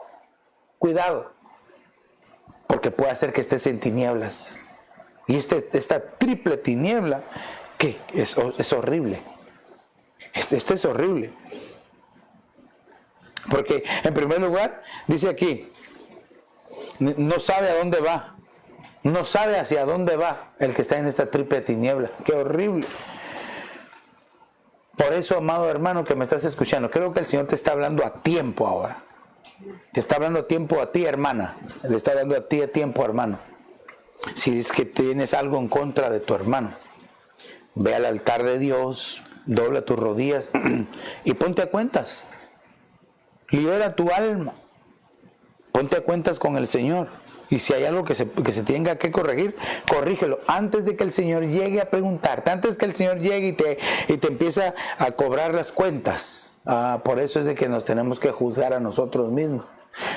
porque puede ser que estés en tinieblas. Y esta triple tiniebla que es horrible. Esto es horrible. Porque en primer lugar, dice aquí, no sabe a dónde va. No sabe hacia dónde va el que está en esta triple tiniebla. ¡Qué horrible! Por eso, amado hermano que me estás escuchando, creo que el Señor te está hablando a tiempo ahora. Te está hablando a tiempo a ti, hermana. Te está hablando a ti a tiempo, hermano. Si es que tienes algo en contra de tu hermano, ve al altar de Dios, dobla tus rodillas y ponte a cuentas. Libera tu alma. Ponte a cuentas con el Señor. Y si hay algo que se tenga que corregir, corrígelo antes de que el Señor llegue a preguntarte, antes que el Señor llegue y te empiece a cobrar las cuentas. Por eso es de que nos tenemos que juzgar a nosotros mismos.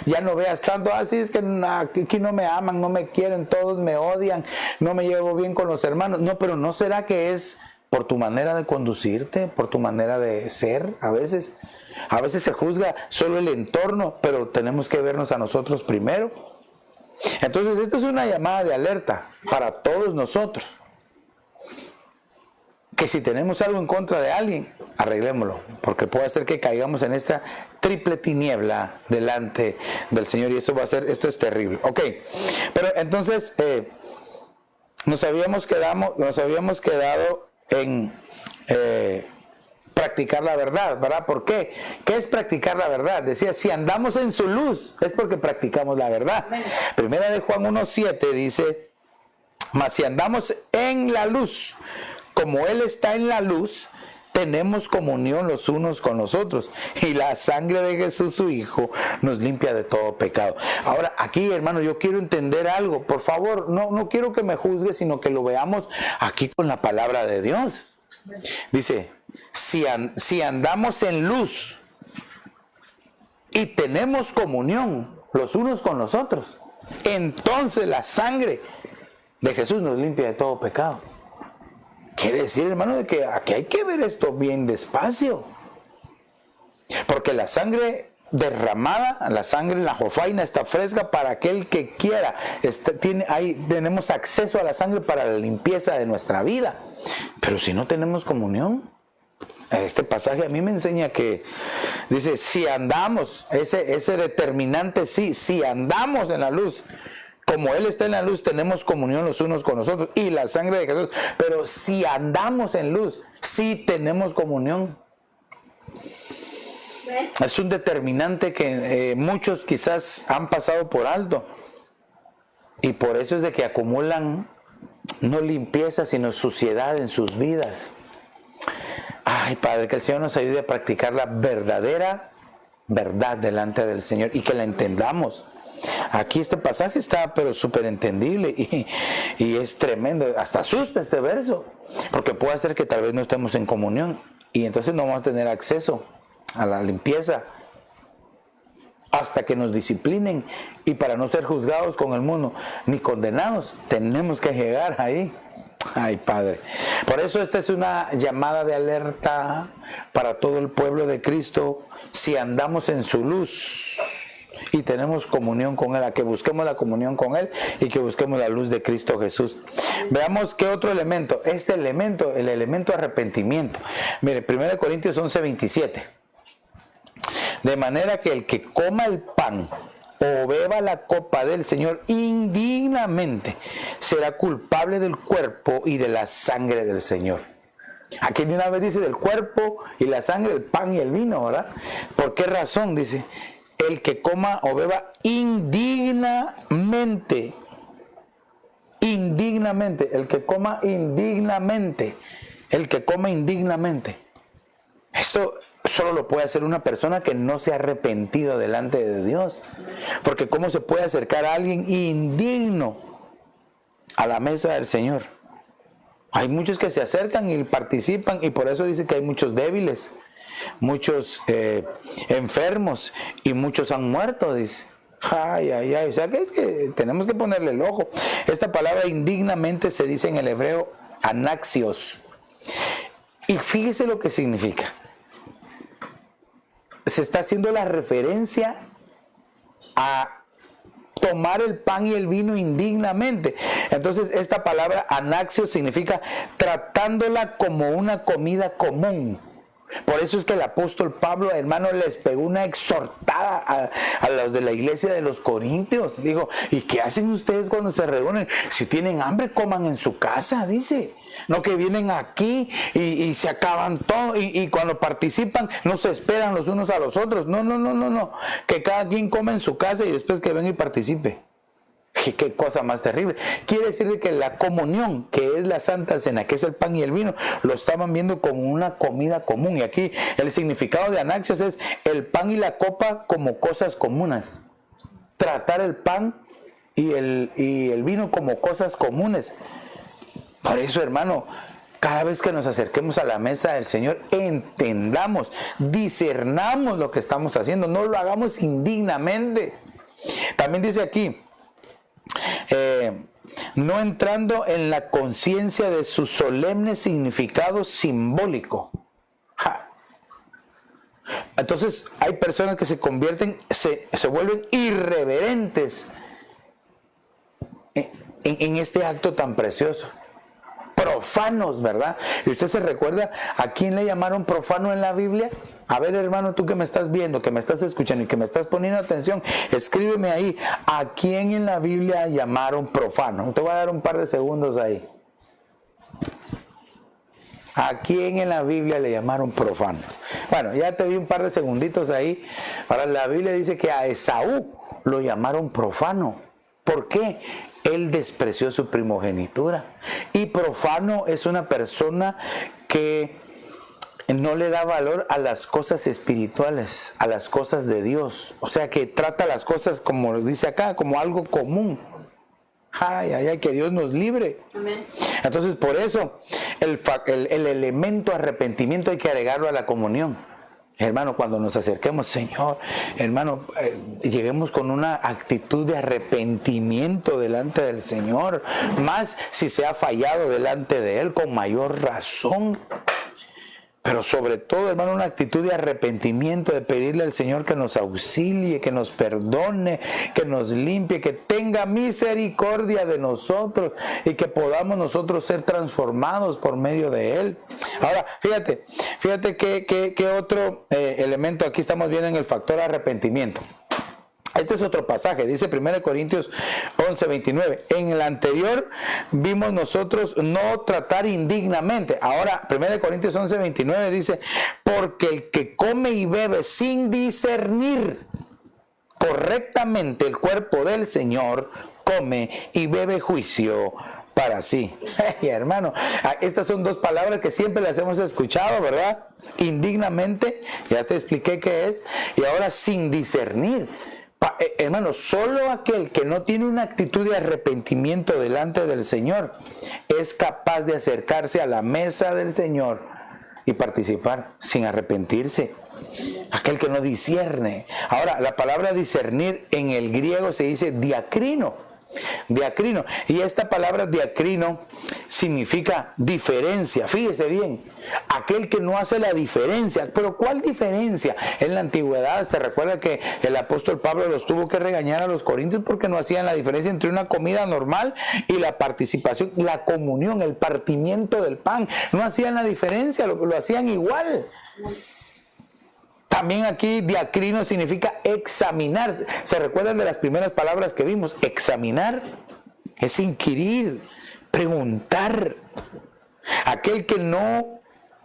Ya no veas tanto, así es que aquí no me aman, no me quieren, todos me odian, no me llevo bien con los hermanos. No, pero ¿no será que es por tu manera de conducirte, por tu manera de ser a veces? A veces se juzga solo el entorno, pero tenemos que vernos a nosotros primero. Entonces, esta es una llamada de alerta para todos nosotros. Que si tenemos algo en contra de alguien, arreglémoslo, porque puede ser que caigamos en esta triple tiniebla delante del Señor y esto es terrible. Ok, pero entonces nos habíamos quedado en practicar la verdad, ¿verdad? ¿Por qué? ¿Qué es practicar la verdad? Decía, si andamos en su luz, es porque practicamos la verdad. Primera de Juan 1:7 dice, mas si andamos en la luz, como Él está en la luz, tenemos comunión los unos con los otros. Y la sangre de Jesús, su Hijo, nos limpia de todo pecado. Ahora, aquí, hermano, yo quiero entender algo. Por favor, no quiero que me juzgue, sino que lo veamos aquí con la palabra de Dios. Dice, si andamos en luz y tenemos comunión los unos con los otros, entonces la sangre de Jesús nos limpia de todo pecado. Quiere decir, hermano, de que aquí hay que ver esto bien despacio. Porque la sangre derramada, la sangre en la jofaina está fresca para aquel que quiera. Tenemos acceso a la sangre para la limpieza de nuestra vida. Pero si no tenemos comunión, este pasaje a mí me enseña que dice, si andamos, ese determinante sí, si andamos en la luz, como Él está en la luz, tenemos comunión los unos con los otros y la sangre de Jesús. Pero si andamos en luz, sí tenemos comunión. Es un determinante que muchos quizás han pasado por alto. Y por eso es de que acumulan no limpieza, sino suciedad en sus vidas. Ay, Padre, que el Señor nos ayude a practicar la verdadera verdad delante del Señor y que la entendamos. Aquí este pasaje está pero súper entendible y es tremendo, hasta asusta este verso, porque puede ser que tal vez no estemos en comunión y entonces no vamos a tener acceso a la limpieza hasta que nos disciplinen, y para no ser juzgados con el mundo ni condenados, tenemos que llegar ahí. Ay, Padre, por eso esta es una llamada de alerta para todo el pueblo de Cristo. Si andamos en su luz y tenemos comunión con Él, a que busquemos la comunión con Él y que busquemos la luz de Cristo Jesús. Veamos qué otro elemento, el elemento arrepentimiento. Mire, 1 Corintios 11:27. De manera que el que coma el pan o beba la copa del Señor indignamente será culpable del cuerpo y de la sangre del Señor. Aquí de una vez dice del cuerpo y la sangre, el pan y el vino, ¿verdad? ¿Por qué razón? Dice, el que coma o beba indignamente, el que coma indignamente, Esto solo lo puede hacer una persona que no se ha arrepentido delante de Dios. Porque ¿cómo se puede acercar a alguien indigno a la mesa del Señor? Hay muchos que se acercan y participan, y por eso dice que hay muchos débiles, muchos enfermos y muchos han muerto, dice. Ay. O sea que es que tenemos que ponerle el ojo. Esta palabra indignamente se dice en el hebreo anaxios. Y fíjese lo que significa. Se está haciendo la referencia a tomar el pan y el vino indignamente. Entonces esta palabra anaxio significa tratándola como una comida común. Por eso es que el apóstol Pablo, hermano, les pegó una exhortada a los de la iglesia de los Corintios. Dijo, ¿y qué hacen ustedes cuando se reúnen? Si tienen hambre, coman en su casa, dice. No que vienen aquí y se acaban todo y cuando participan no se esperan los unos a los otros. No. Que cada quien come en su casa y después que venga y participe. Qué cosa más terrible. Quiere decir que la comunión, que es la Santa Cena, que es el pan y el vino, lo estaban viendo como una comida común. Y aquí el significado de anaxios es el pan y la copa como cosas comunes. Tratar el pan y el vino como cosas comunes. Por eso, hermano, cada vez que nos acerquemos a la mesa del Señor, entendamos, discernamos lo que estamos haciendo, no lo hagamos indignamente. También dice aquí, no entrando en la conciencia de su solemne significado simbólico. Entonces hay personas que se convierten, se vuelven irreverentes en este acto tan precioso. Profanos, ¿verdad? Y usted se recuerda a quién le llamaron profano en la Biblia. A ver, hermano, tú que me estás viendo, que me estás escuchando y que me estás poniendo atención, escríbeme ahí, ¿a quién en la Biblia llamaron profano? Te voy a dar un par de segundos ahí. ¿A quién en la Biblia le llamaron profano? Bueno, ya te di un par de segunditos ahí. Ahora la Biblia dice que a Esaú lo llamaron profano. ¿Por qué? Él despreció su primogenitura. Y profano es una persona que no le da valor a las cosas espirituales, a las cosas de Dios. O sea, que trata las cosas, como dice acá, como algo común. Ay, que Dios nos libre. Amén. Entonces, por eso, el elemento arrepentimiento hay que agregarlo a la comunión. Hermano, cuando nos acerquemos, Señor, hermano, lleguemos con una actitud de arrepentimiento delante del Señor, más si se ha fallado delante de Él, con mayor razón. Pero sobre todo, hermano, una actitud de arrepentimiento, de pedirle al Señor que nos auxilie, que nos perdone, que nos limpie, que tenga misericordia de nosotros y que podamos nosotros ser transformados por medio de Él. Ahora, fíjate que otro elemento aquí estamos viendo en el factor arrepentimiento. Este es otro pasaje, dice 1 Corintios 11:29. En el anterior vimos nosotros no tratar indignamente. Ahora, 1 Corintios 11:29 dice, porque el que come y bebe sin discernir correctamente el cuerpo del Señor, come y bebe juicio para sí. Hey, hermano, estas son dos palabras que siempre las hemos escuchado, ¿verdad? Indignamente, ya te expliqué qué es, y ahora sin discernir. Hermano, solo aquel que no tiene una actitud de arrepentimiento delante del Señor es capaz de acercarse a la mesa del Señor y participar sin arrepentirse. Aquel que no discierne. Ahora, la palabra discernir en el griego se dice diacrino. Diacrino. Y esta palabra diacrino significa diferencia. Fíjese bien, aquel que no hace la diferencia. Pero ¿cuál diferencia? En la antigüedad se recuerda que el apóstol Pablo los tuvo que regañar a los corintios porque no hacían la diferencia entre una comida normal y la participación, la comunión, el partimiento del pan. No hacían la diferencia, lo hacían igual. También aquí diacrino significa examinar. ¿Se recuerdan de las primeras palabras que vimos? Examinar es inquirir, preguntar. Aquel que no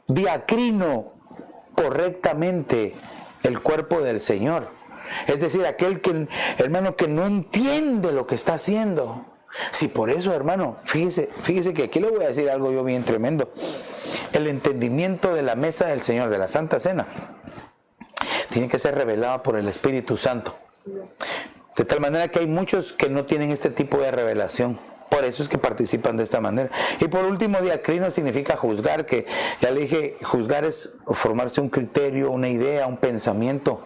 diacrino correctamente el cuerpo del Señor. Es decir, aquel que, hermano, que no entiende lo que está haciendo. Sí, por eso, hermano, fíjese que aquí le voy a decir algo yo bien tremendo. El entendimiento de la mesa del Señor, de la Santa Cena, tiene que ser revelado por el Espíritu Santo. De tal manera que hay muchos que no tienen este tipo de revelación. Por eso es que participan de esta manera. Y por último, diacrino significa juzgar, que ya le dije, juzgar es formarse un criterio, una idea, un pensamiento.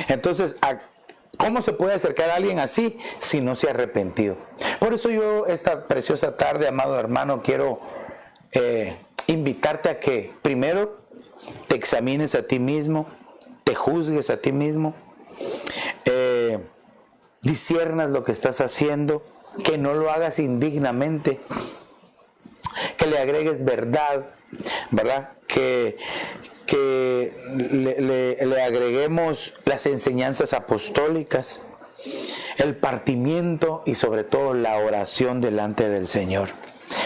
Entonces, ¿cómo se puede acercar a alguien así si no se ha arrepentido? Por eso yo esta preciosa tarde, amado hermano, quiero invitarte a que primero te examines a ti mismo, te juzgues a ti mismo, disciernas lo que estás haciendo, que no lo hagas indignamente, que le agregues verdad, que le agreguemos las enseñanzas apostólicas, el partimiento y sobre todo la oración delante del Señor.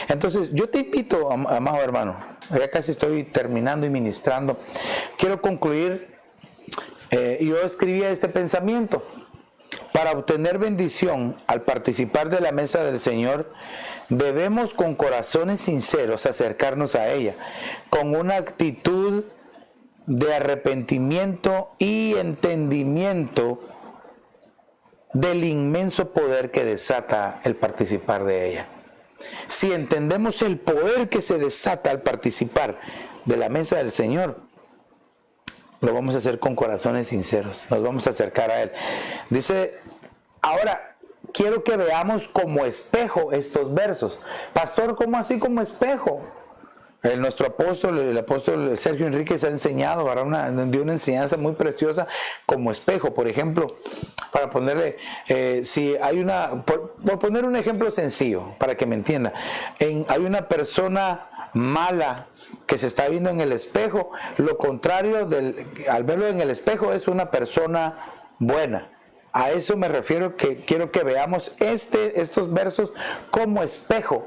Entonces, yo te invito, amado hermano, ya casi estoy terminando y ministrando. Quiero concluir. Yo escribía este pensamiento: para obtener bendición al participar de la mesa del Señor, debemos con corazones sinceros acercarnos a ella, con una actitud de arrepentimiento y entendimiento del inmenso poder que desata el participar de ella. Si entendemos el poder que se desata al participar de la mesa del Señor, lo vamos a hacer con corazones sinceros, nos vamos a acercar a Él. Dice, ahora quiero que veamos como espejo estos versos. Pastor, ¿cómo así como espejo? Nuestro apóstol, el apóstol Sergio Enríquez ha enseñado, dio una enseñanza muy preciosa como espejo. Por ejemplo, para ponerle, si hay por poner un ejemplo sencillo, para que me entienda, hay una persona mala que se está viendo en el espejo, lo contrario al verlo en el espejo es una persona buena. A eso me refiero, que quiero que veamos estos versos como espejo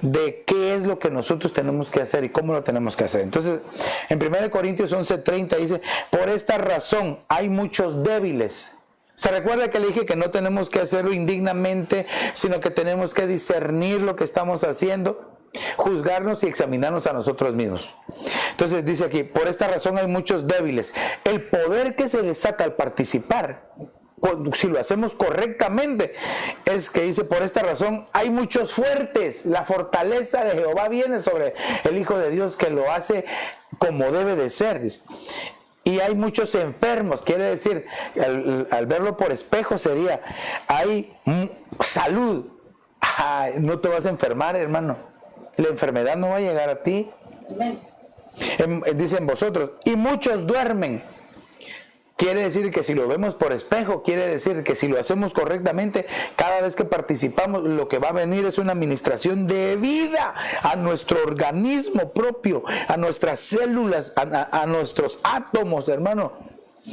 de qué es lo que nosotros tenemos que hacer y cómo lo tenemos que hacer. Entonces, en 1 Corintios 11:30 dice, por esta razón hay muchos débiles. ¿Se recuerda que le dije que no tenemos que hacerlo indignamente, sino que tenemos que discernir lo que estamos haciendo, juzgarnos y examinarnos a nosotros mismos? Entonces dice aquí, por esta razón hay muchos débiles. El poder que se desata al participar, si lo hacemos correctamente, es que dice, por esta razón hay muchos fuertes. La fortaleza de Jehová viene sobre el Hijo de Dios, que lo hace como debe de ser. Y hay muchos enfermos, quiere decir, al verlo por espejo sería, hay salud. No te vas a enfermar, hermano. La enfermedad no va a llegar a ti. Dicen vosotros, y muchos duermen. Quiere decir que si lo vemos por espejo, quiere decir que si lo hacemos correctamente, cada vez que participamos, lo que va a venir es una administración de vida a nuestro organismo propio, a nuestras células, a nuestros átomos, hermano,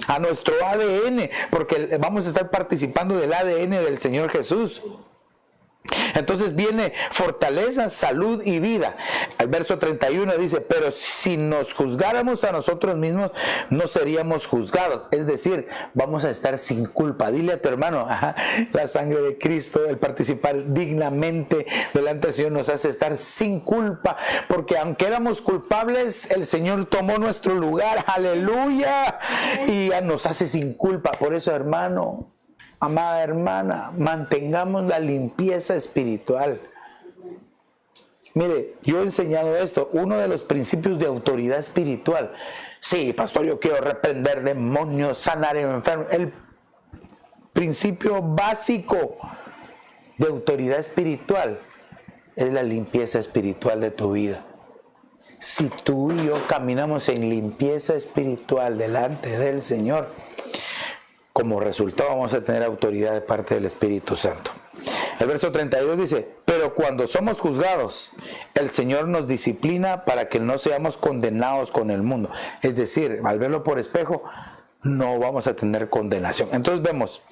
a nuestro ADN, porque vamos a estar participando del ADN del Señor Jesús. Entonces viene fortaleza, salud y vida. El verso 31 dice, pero si nos juzgáramos a nosotros mismos, no seríamos juzgados. Es decir, vamos a estar sin culpa. Dile a tu hermano, la sangre de Cristo, el participar dignamente delante del Señor nos hace estar sin culpa, porque aunque éramos culpables, el Señor tomó nuestro lugar, aleluya, y nos hace sin culpa. Por eso, hermano, amada hermana, mantengamos la limpieza espiritual. Mire, yo he enseñado esto, uno de los principios de autoridad espiritual. Sí, pastor, yo quiero reprender demonios, sanar enfermos. El principio básico de autoridad espiritual es la limpieza espiritual de tu vida. Si tú y yo caminamos en limpieza espiritual delante del Señor, como resultado vamos a tener autoridad de parte del Espíritu Santo. El verso 32 dice, pero cuando somos juzgados, el Señor nos disciplina para que no seamos condenados con el mundo. Es decir, al verlo por espejo, no vamos a tener condenación. Entonces vemos,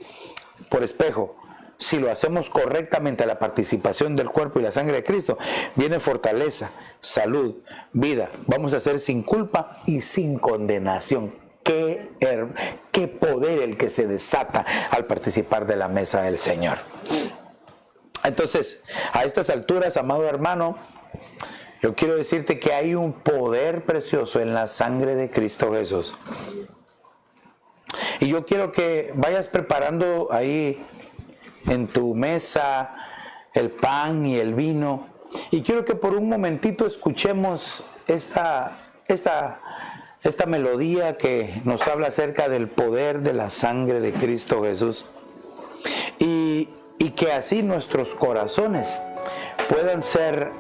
por espejo, si lo hacemos correctamente a la participación del cuerpo y la sangre de Cristo, viene fortaleza, salud, vida. Vamos a ser sin culpa y sin condenación. Qué poder el que se desata al participar de la mesa del Señor. Entonces, a estas alturas, amado hermano, yo quiero decirte que hay un poder precioso en la sangre de Cristo Jesús. Y yo quiero que vayas preparando ahí en tu mesa el pan y el vino. Y quiero que por un momentito escuchemos esta melodía que nos habla acerca del poder de la sangre de Cristo Jesús, y que así nuestros corazones puedan ser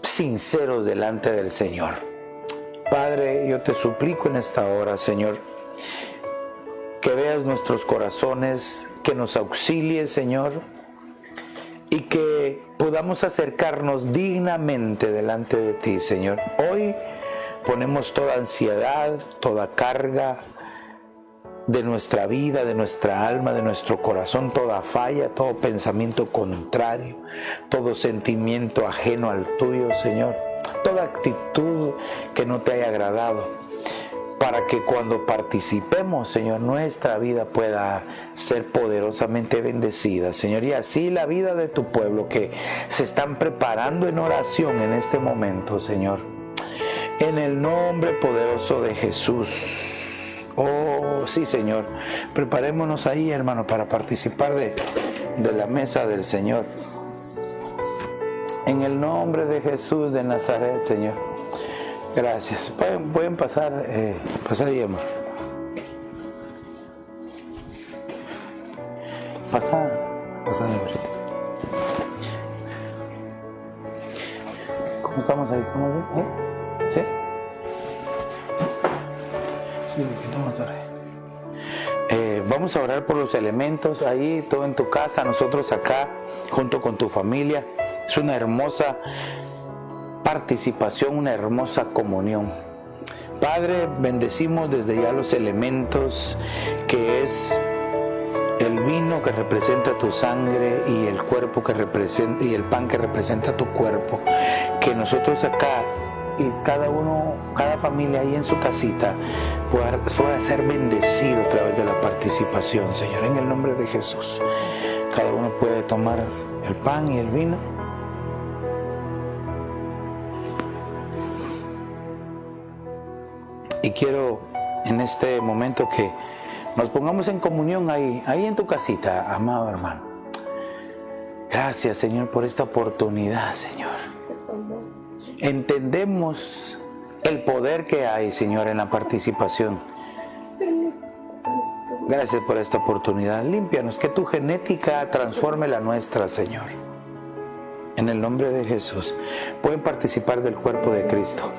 sinceros delante del Señor. Padre, yo te suplico en esta hora, Señor, que veas nuestros corazones, que nos auxilies, Señor, y que podamos acercarnos dignamente delante de ti, Señor. Hoy ponemos toda ansiedad, toda carga, de nuestra vida, de nuestra alma, de nuestro corazón, toda falla, todo pensamiento contrario, todo sentimiento ajeno al tuyo, Señor, toda actitud que no te haya agradado, para que cuando participemos, Señor, nuestra vida pueda ser poderosamente bendecida, Señor, y así la vida de tu pueblo que se están preparando en oración en este momento, Señor, en el nombre poderoso de Jesús. Oh, sí, Señor, preparémonos ahí, hermano, para participar de la mesa del Señor. En el nombre de Jesús de Nazaret, Señor. Gracias. Pueden pasar, pasar ahí, hermano. Pasa de ahorita. ¿Cómo estamos ahí? ¿Estamos bien? ¿Sí? Sí, estamos ahí. Vamos a orar por los elementos ahí, todo en tu casa, nosotros acá, junto con tu familia. Es una hermosa participación, una hermosa comunión. Padre, bendecimos desde ya los elementos, que es el vino que representa tu sangre y el cuerpo que representa, y el pan que representa tu cuerpo, que nosotros acá y cada familia ahí en su casita pueda ser bendecido a través de la participación, Señor, en el nombre de Jesús. Cada uno puede tomar el pan y el vino. Y quiero en este momento que nos pongamos en comunión ahí en tu casita, amado hermano. Gracias, Señor, por esta oportunidad, Señor. Entendemos el poder que hay, Señor, en la participación. Gracias por esta oportunidad. Límpianos, que tu genética transforme la nuestra, Señor. En el nombre de Jesús, pueden participar del cuerpo de Cristo.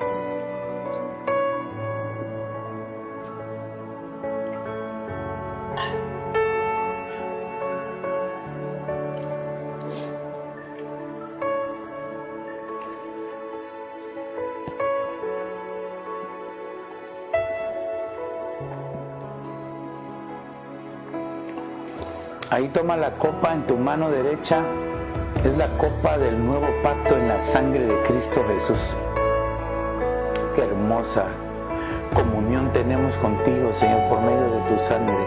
Ahí toma la copa en tu mano derecha, es la copa del nuevo pacto en la sangre de Cristo Jesús. Qué hermosa comunión tenemos contigo, Señor, por medio de tu sangre.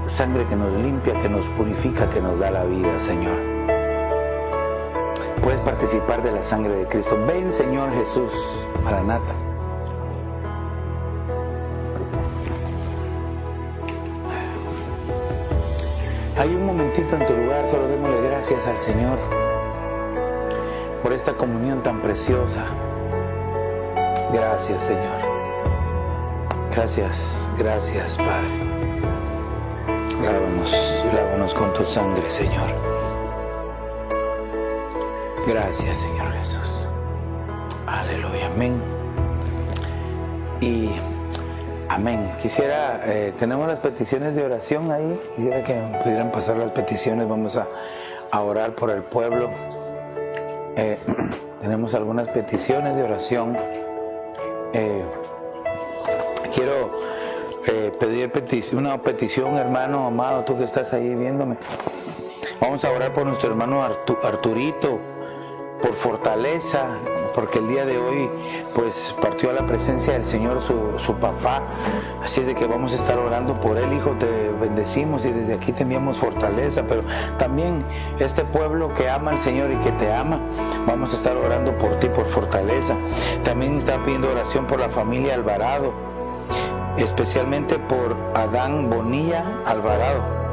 Sangre que nos limpia, que nos purifica, que nos da la vida, Señor. Puedes participar de la sangre de Cristo. Ven, Señor Jesús, Maranata. Hay un momentito en tu lugar, solo démosle gracias al Señor por esta comunión tan preciosa. Gracias, Señor. Gracias, gracias, Padre. Lávanos con tu sangre, Señor. Gracias, Señor Jesús. Aleluya, amén. Y amén. Quisiera, tenemos las peticiones de oración ahí. Quisiera que pudieran pasar las peticiones. Vamos a orar por el pueblo. Tenemos algunas peticiones de oración. Quiero pedir una petición, hermano amado, tú que estás ahí viéndome. Vamos a orar por nuestro hermano Arturito, por fortaleza, porque el día de hoy pues partió a la presencia del Señor su papá. Así es de que vamos a estar orando por él. Hijo, te bendecimos y desde aquí te enviamos fortaleza, pero también este pueblo que ama al Señor y que te ama, vamos a estar orando por ti, por fortaleza. También está pidiendo oración por la familia Alvarado, especialmente por Adán Bonilla Alvarado.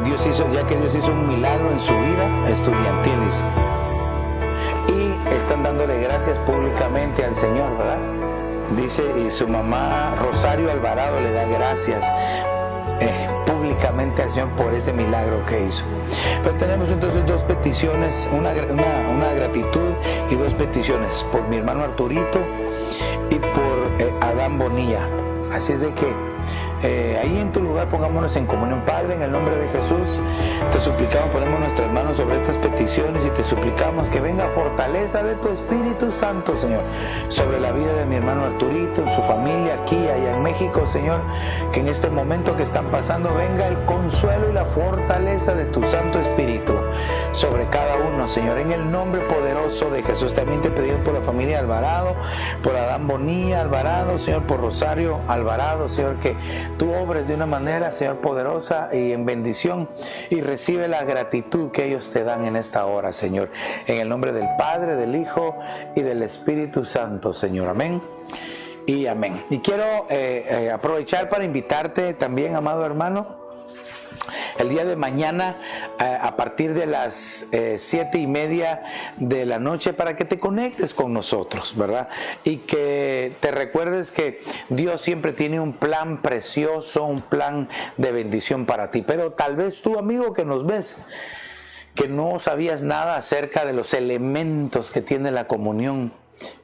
Dios hizo un milagro en su vida estudiantil, dice. Y están dándole gracias públicamente al Señor, ¿verdad? Dice, y su mamá Rosario Alvarado le da gracias públicamente al Señor por ese milagro que hizo. Pero tenemos entonces dos peticiones, una gratitud y dos peticiones, por mi hermano Arturito y por Adán Bonilla. Así es de que ahí en tu lugar pongámonos en comunión. Padre, en el nombre de Jesús, te suplicamos, ponemos nuestras manos sobre estas peticiones y te suplicamos que venga fortaleza de tu Espíritu Santo, Señor, sobre la vida de mi hermano Arturito, en su familia, aquí, allá en México, Señor, que en este momento que están pasando venga el consuelo y la fortaleza de tu Santo Espíritu sobre cada uno, Señor, en el nombre poderoso de Jesús. También te pedimos por la familia Alvarado, por Adán Bonilla Alvarado, Señor, por Rosario Alvarado, Señor, que tú obres de una manera, Señor, poderosa y en bendición, y recibe la gratitud que ellos te dan en esta hora, Señor, en el nombre del Padre, del Hijo y del Espíritu Santo, Señor. Amén y amén. Y quiero aprovechar para invitarte también, amado hermano, el día de mañana a partir de las 7:30 de la noche, para que te conectes con nosotros, ¿verdad? Y que te recuerdes que Dios siempre tiene un plan precioso, un plan de bendición para ti. Pero tal vez tú, amigo que nos ves, que no sabías nada acerca de los elementos que tiene la comunión,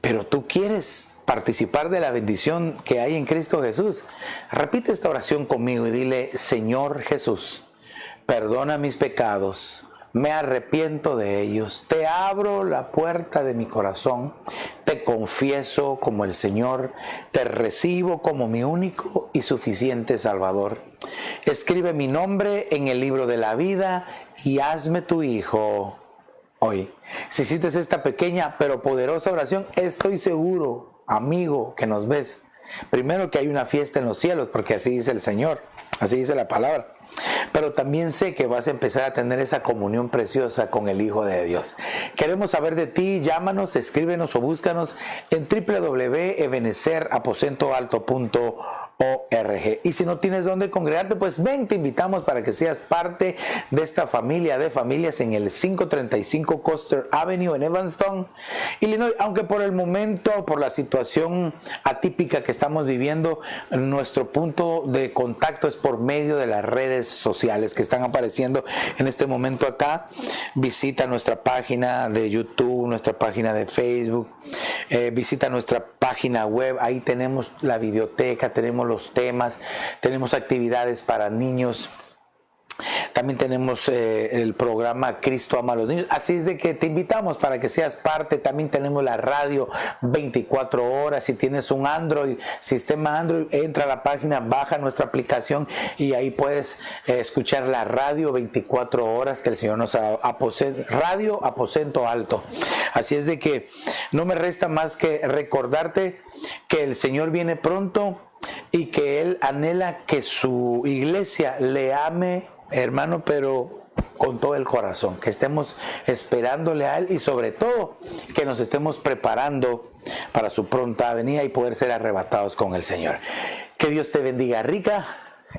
pero tú quieres participar de la bendición que hay en Cristo Jesús. Repite esta oración conmigo y dile: Señor Jesús, perdona mis pecados, me arrepiento de ellos, te abro la puerta de mi corazón, te confieso como el Señor, te recibo como mi único y suficiente Salvador. Escribe mi nombre en el libro de la vida y hazme tu hijo hoy. Si hiciste esta pequeña pero poderosa oración, estoy seguro, amigo que nos ves, primero que hay una fiesta en los cielos, porque así dice el Señor, así dice la palabra. Pero también sé que vas a empezar a tener esa comunión preciosa con el Hijo de Dios. Queremos saber de ti. Llámanos, escríbenos o búscanos en www.ebenezeraposentoalto.org. Y si no tienes dónde congregarte, pues ven, te invitamos para que seas parte de esta familia de familias en el 535 Custer Avenue en Evanston, Illinois. Aunque por el momento, por la situación atípica que estamos viviendo, nuestro punto de contacto es por medio de las redes sociales que están apareciendo en este momento acá. Visita nuestra página de YouTube, nuestra página de Facebook, visita nuestra página web. Ahí tenemos la videoteca, tenemos los temas, tenemos actividades para niños. También tenemos el programa Cristo ama a los niños. Así es de que te invitamos para que seas parte. También tenemos la radio 24 horas. Si tienes un Android, sistema Android, entra a la página, baja nuestra aplicación y ahí puedes escuchar la radio 24 horas que el Señor nos ha Radio Aposento Alto. Así es de que no me resta más que recordarte que el Señor viene pronto y que Él anhela que su iglesia le ame, hermano, pero con todo el corazón, que estemos esperándole a Él y sobre todo que nos estemos preparando para su pronta venida y poder ser arrebatados con el Señor. Que Dios te bendiga rica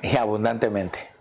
y abundantemente.